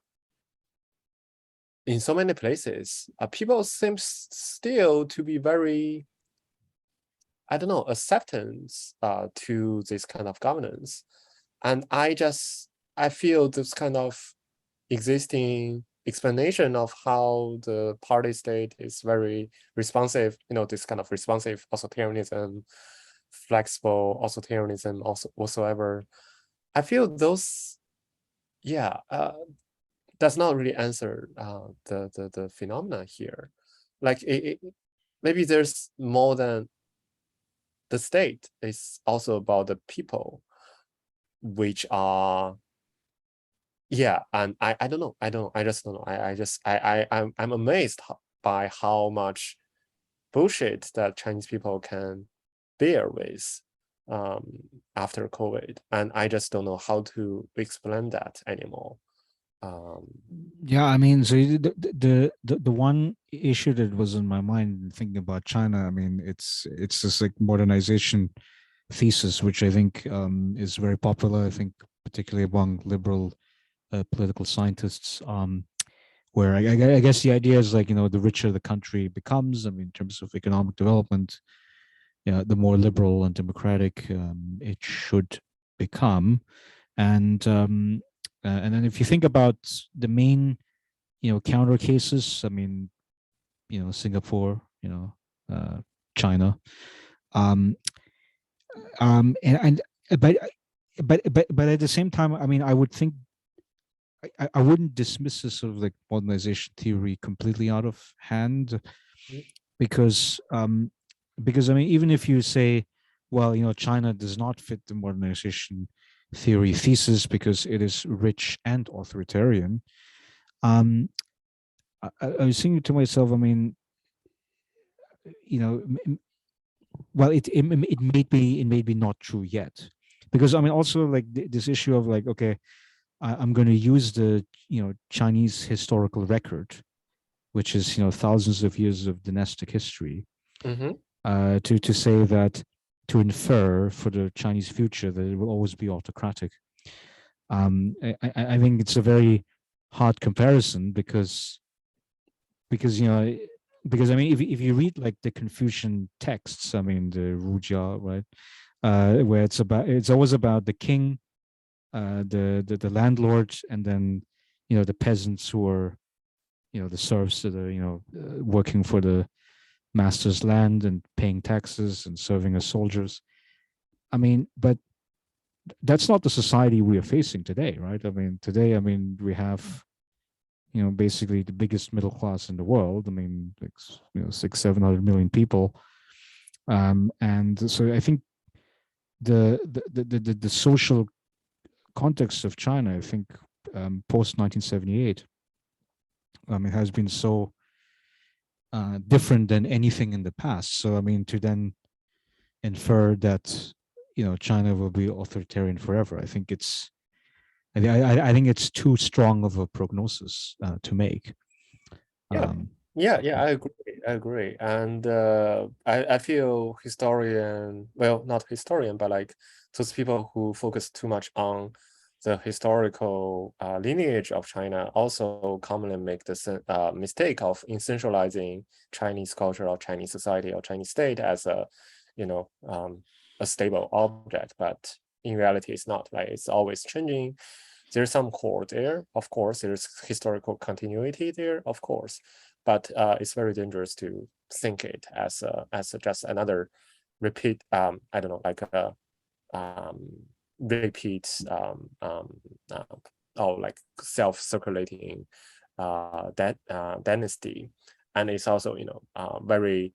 in so many places, people seem still to be very, I don't know, acceptance to this kind of governance. And I feel this kind of existing explanation of how the party state is very responsive, this kind of responsive authoritarianism, flexible authoritarianism, also whatsoever. I feel those, does not really answer the phenomena here. Like maybe there's more than the state. It's also about the people, which are, and I don't know. I just don't know. I'm amazed by how much bullshit that Chinese people can bear with after COVID, and I just don't know how to explain that anymore. Yeah, I mean, so the one issue that was in my mind thinking about China, I mean, it's this like modernization thesis, which I think is very popular. I think particularly among liberal political scientists, where I guess the idea is like, the richer the country becomes, I mean, in terms of economic development, the more liberal and democratic it should become. And then if you think about the main, counter cases, I mean, Singapore, China, um, and but but at the same time, I mean, I would think I wouldn't dismiss this sort of like modernization theory completely out of hand, Mhm. because I mean, even if you say, well, China does not fit the modernization theory thesis because it is rich and authoritarian. um I was thinking to myself, I mean, you know well, it may be not true yet, because I mean, also like this issue of like, okay, I'm going to use the Chinese historical record, which is thousands of years of dynastic history, Mhm. to say that, to infer for the Chinese future that it will always be autocratic. I think it's a very hard comparison, because because I mean, if you read like the Confucian texts, I mean the Rujia, right, where it's always about the king, the landlord, and then the peasants who are the serfs that are working for the master's land and paying taxes and serving as soldiers. I mean, but that's not the society we are facing today, right? I mean, today, I mean, we have basically the biggest middle class in the world. I mean, like, 600-700 million people, and so I think the social context of China, I think, post 1978, it has been so different than anything in the past. So I mean, to then infer that China will be authoritarian forever, I think it's too strong of a prognosis to make. Yeah. Um, Yeah, I agree. I agree. And I feel well, not historian, but like those people who focus too much on the historical lineage of China also commonly make the mistake of essentializing Chinese culture or Chinese society or Chinese state as a stable object. But in reality, it's not. Like, it's always changing. There's some core there, of course. There's historical continuity there, of course, but it's very dangerous to think it as just another repeat. I don't know, like a um, repeat uh, or like self-circulating that dynasty, and it's also very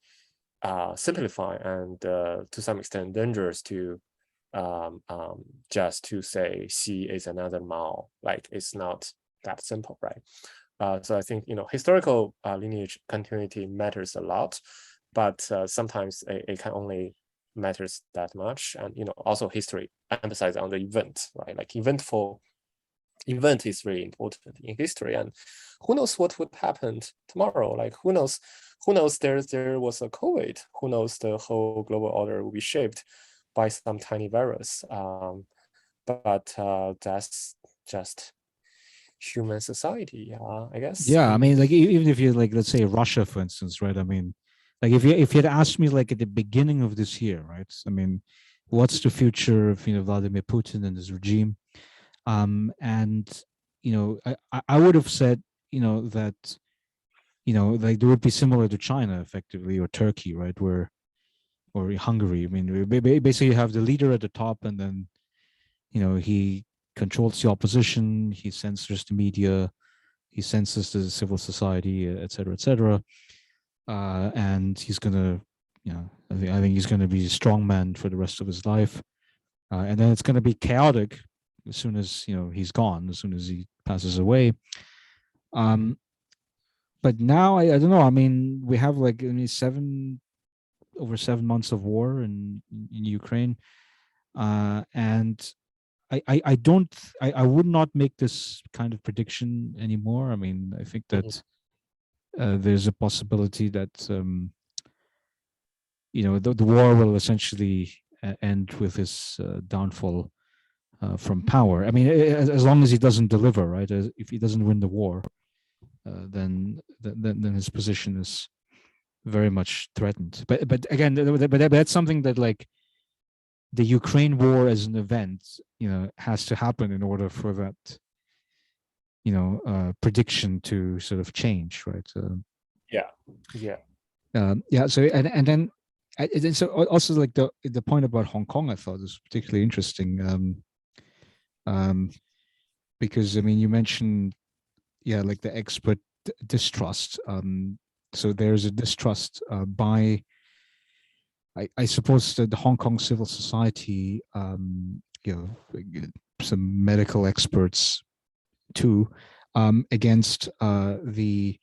simplified and to some extent dangerous to just to say Xi is another Mao. Like, it's not that simple, right? So I think historical lineage continuity matters a lot, but sometimes it can only matters that much, and also history emphasize on the event, right? Like, event is really important in history, and who knows what would happen tomorrow? Like, who knows there was a COVID? Who knows the whole global order will be shaped by some tiny virus? But that's just human society, I guess. yeah, I mean, like, even if you, like, let's say Russia, for instance, right? I mean, like, if you had asked me like at the beginning of this year, right? I mean, what's the future of Vladimir Putin and his regime? And I would have said that like there would be similar to China, effectively, or Turkey, right? Where or Hungary. I mean, basically you have the leader at the top, and then he controls the opposition, he censors the media, he censors the civil society, et cetera, et cetera. And he's gonna, I think he's gonna be a strong man for the rest of his life. And then it's gonna be chaotic as soon as he's gone, as soon as he passes away. Um, but now I don't know. I mean, we have like, I mean, over 7 months of war in Ukraine, and I don't I would not make this kind of prediction anymore. I mean, I think Mhm. that there's a possibility that the war will essentially end with his downfall from power. I mean, as long as he doesn't deliver, right? If he doesn't win the war, then his position is very much threatened. But again, but that's something that, like, the Ukraine war as an event, has to happen in order for that, prediction to sort of change, right? Yeah, yeah. Yeah. So and then so also, like, the point about Hong Kong, I thought was particularly interesting. because I mean, you mentioned, yeah, like the expert distrust. So there's a distrust by, I suppose, the Hong Kong civil society, you know, some medical experts too, against the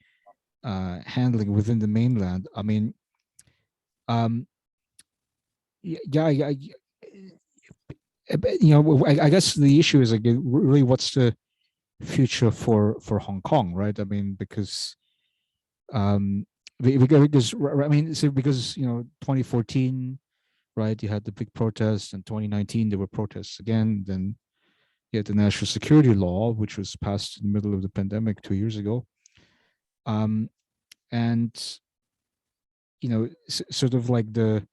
handling within the mainland. I mean, um, yeah, you know, I guess the issue is like really what's the future for Hong Kong, right? I mean, because because I mean, so because you know, 2014, right? You had the big protests, and 2019 there were protests again. Then you had the national security law, which was passed in the middle of the pandemic 2 years ago. Um, and you know, sort of like the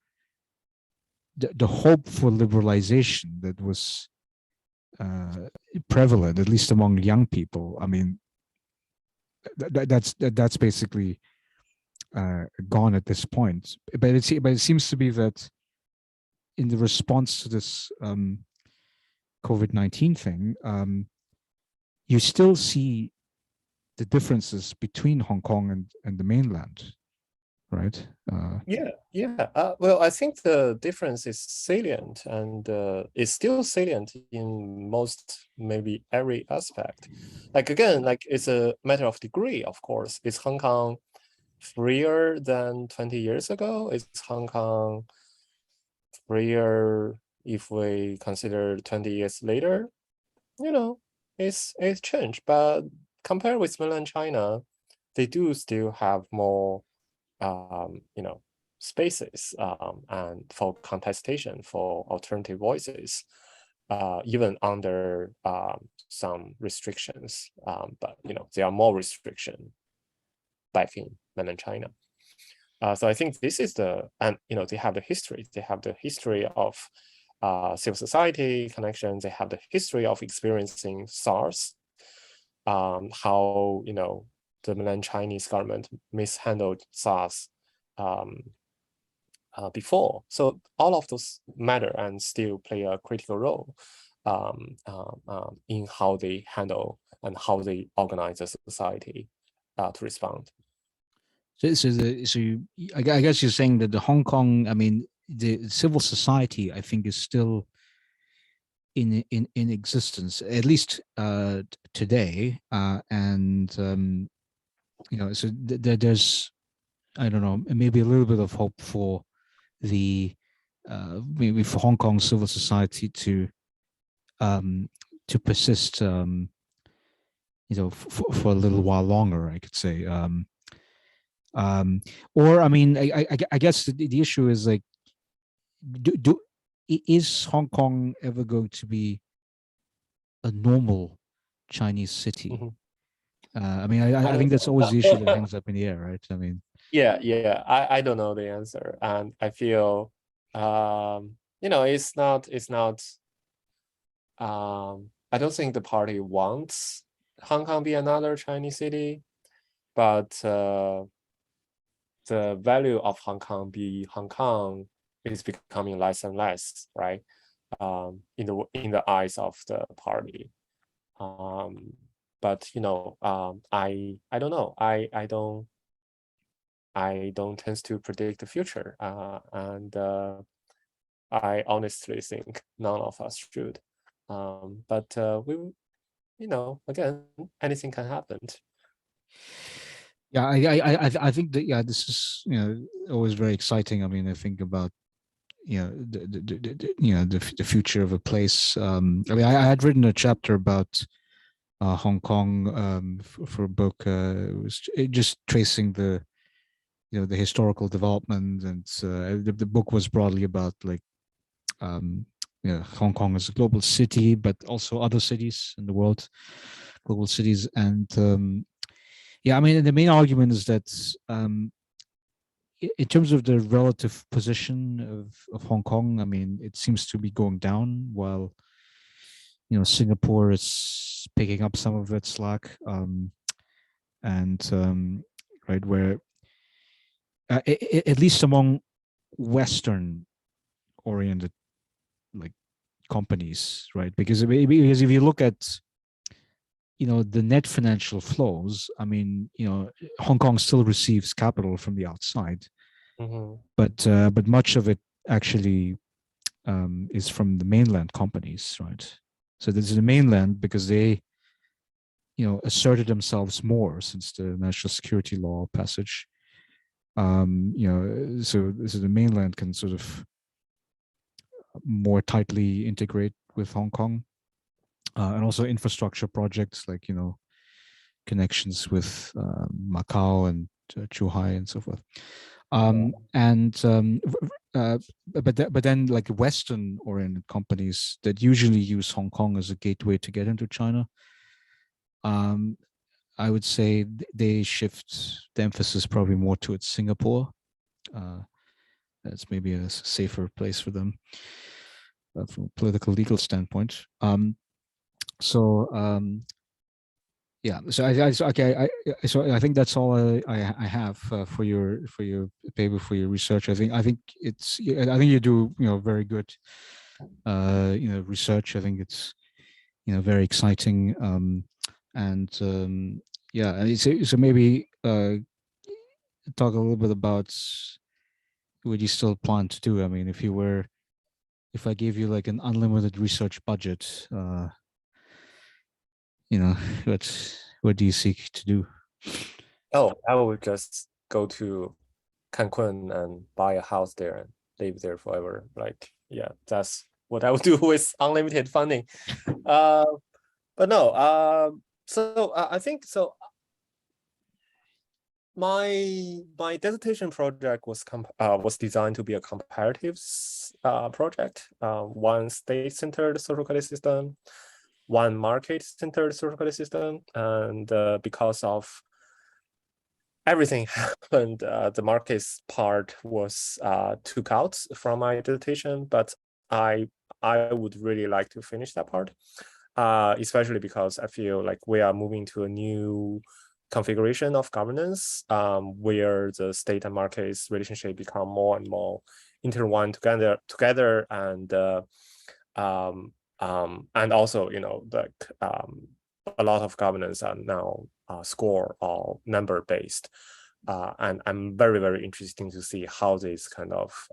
hope for liberalization that was uh, prevalent, at least among young people. I mean, that's basically gone at this point. But it seems to be that in the response to this COVID-19 thing, you still see the differences between Hong Kong and the mainland, right? Yeah. Well, I think the difference is salient and is still salient in most, maybe every aspect. Like again, like it's a matter of degree, of course. Is Hong Kong freer than 20 years ago? Is Hong Kong freer if we consider 20 years later? You know, it's changed. But compared with mainland China, they do still have more you know, spaces and for contestation, for alternative voices, even under some restrictions. But you know, there are more restriction back in mainland China. So I think this is and you know, they have the history. They have the history of civil society connections. They have the history of experiencing SARS. How you know the mainland Chinese government mishandled SARS before. So all of those matter and still play a critical role in how they handle and how they organize the society to respond. I guess you're saying that the Hong Kong, I mean, the civil society, I think, is still in existence, at least today, and you know, so there's, I don't know, maybe a little bit of hope for the maybe for Hong Kong civil society um, to persist, you know, for a little while longer, I could say. Um, or I mean, I guess the issue is like, do is Hong Kong ever going to be a normal Chinese city? Mhm. I mean, I I think don't that's always the issue that know. hangs up in the air, right? I mean, Yeah. I don't know the answer, and I feel you know, it's not I don't think the party wants Hong Kong be another Chinese city, but the value of Hong Kong be Hong Kong is becoming less and less, right? In the eyes of the party. But you know, I don't know. I don't tend to predict the future, and I honestly think none of us should. But we, you know, again, anything can happen. yeah, I think that, yeah, this is, you know, always very exciting. I mean, I think about, you know, you know, the future of a place. I mean, I had written a chapter about Hong Kong for a book. It was just tracing the, you know, the historical development, and the book was broadly about like, um, you know, Hong Kong as a global city, but also other cities in the world, global cities, and yeah, I mean, the main argument is that in terms of the relative position of Hong Kong, I mean, it seems to be going down, while, you know, Singapore is picking up some of that slack, and right, where at least among Western oriented, like, companies, right? Because if you look at the net financial flows, I mean, Hong Kong still receives capital from the outside, Mm-hmm. but much of it actually is from the mainland companies, right? So this is the mainland because they asserted themselves more since the national security law passage. So the mainland can sort of more tightly integrate with Hong Kong, and also infrastructure projects like connections with Macau and Zhuhai and so forth. And but then like Western oriented companies that usually use Hong Kong as a gateway to get into China, um, I would say they shift the emphasis probably more towards Singapore. Uh, that's maybe a safer place for them from a political legal standpoint. So yeah, so I think that's all I have for your paper, for your research. I think you do very good research. I think it's very exciting, and yeah, and so maybe talk a little bit about what you still plan to do. I mean, if I gave you like an unlimited research budget, you know, what do you seek to do? Oh, I would just go to Cancun and buy a house there and live there forever. Like, yeah, that's what I would do with unlimited funding. Uh, but no, I think so. My dissertation project was designed to be a comparative project. One state-centered social credit system, one market-centered social credit system, and because of everything happened, the markets part was took out from my dissertation, but I would really like to finish that part, especially because I feel like we are moving to a new configuration of governance, where the state and markets relationship become more and more intertwined together, and also like a lot of governance are now score or number based. And I'm very, very interested to see how this kind of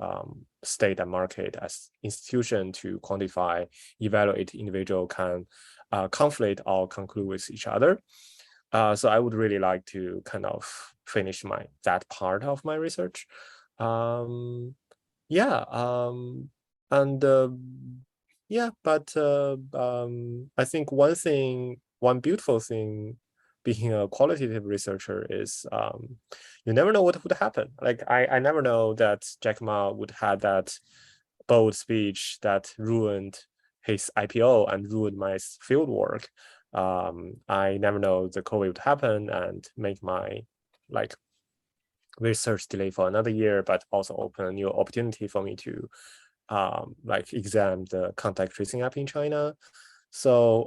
state and market as institution to quantify, evaluate individual can conflict or conclude with each other. So I would really like to kind of finish that part of my research. Yeah, and yeah, but I think one beautiful thing being a qualitative researcher is you never know what would happen. Like I never know that Jack Ma would have that bold speech that ruined his IPO and ruined my field work. I never know the COVID would happen and make my like research delay for another year, but also open a new opportunity for me to like examine the contact tracing app in China. So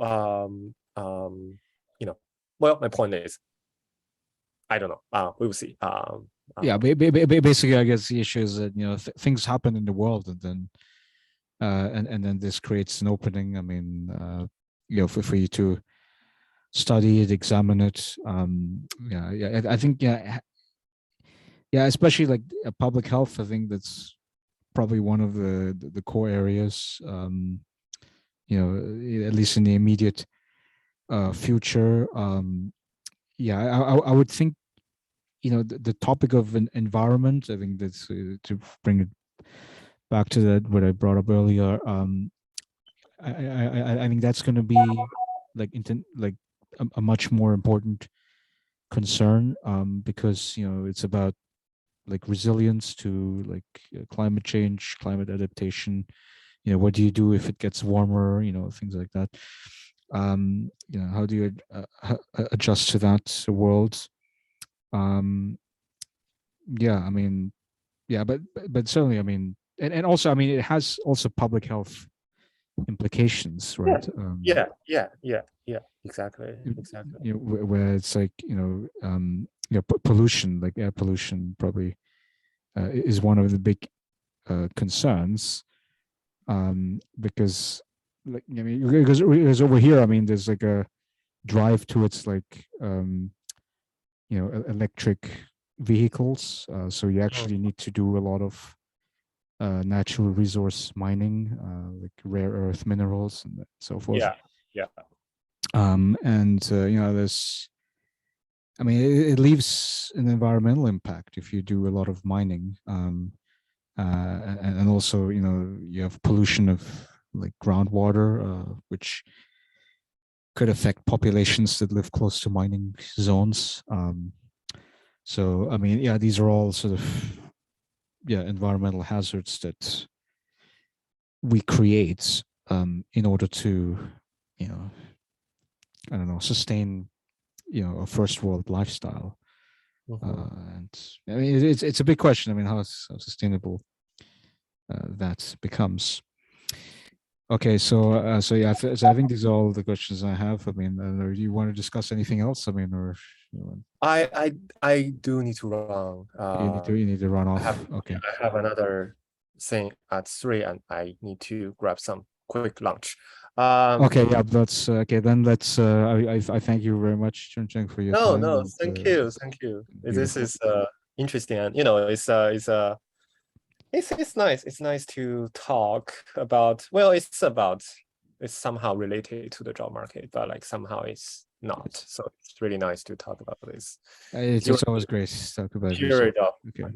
well, my point is, I don't know. We will see. Yeah, basically, I guess the issue is that things happen in the world, and then and then this creates an opening. I mean, for you to study it, examine it. Yeah. I think yeah, especially like public health. I think that's probably one of the core areas. At least in the immediate future. Yeah, I would think the topic of an environment. I think that's to bring it back to that what I brought up earlier. I think that's going to be like a much more important concern, because it's about like resilience to like climate change, climate adaptation. What do you do if it gets warmer? Things like that. How do you adjust to that world? Um, yeah, I mean, yeah, but certainly, I mean, and also, I mean, it has also public health implications, Yeah, right? yeah, exactly. Where it's like pollution, like air pollution, probably is one of the big concerns, because like I mean, because over here, I mean, there's like a drive towards like electric vehicles. So you Mm. actually need to do a lot of natural resource mining, like rare earth minerals and so forth. Yeah, yeah. And there's, I mean, it leaves an environmental impact if you do a lot of mining. And also, you have pollution of like groundwater, which could affect populations that live close to mining zones. So, I mean, yeah, these are all sort of environmental hazards that we create in order to, you know, I don't know, sustain, a first world lifestyle. Mhm. And I mean, it's a big question. I mean, how sustainable that becomes. Okay, so yeah, so I think these are all the questions I have. I mean, do you want to discuss anything else? I mean, or I do need to run. you need to run I have off. Okay. I have another thing at 3, and I need to grab some quick lunch. Okay, yeah, that's okay. Then let's. I thank you very much, Chuncheng, for your No, time, no, and thank you, thank you. This beautiful. is interesting, and it's nice. It's nice to talk about. Well, it's somehow related to the job market, but like somehow it's not. Yes. So it's really nice to talk about this It's during always great to talk about period research. of Okay.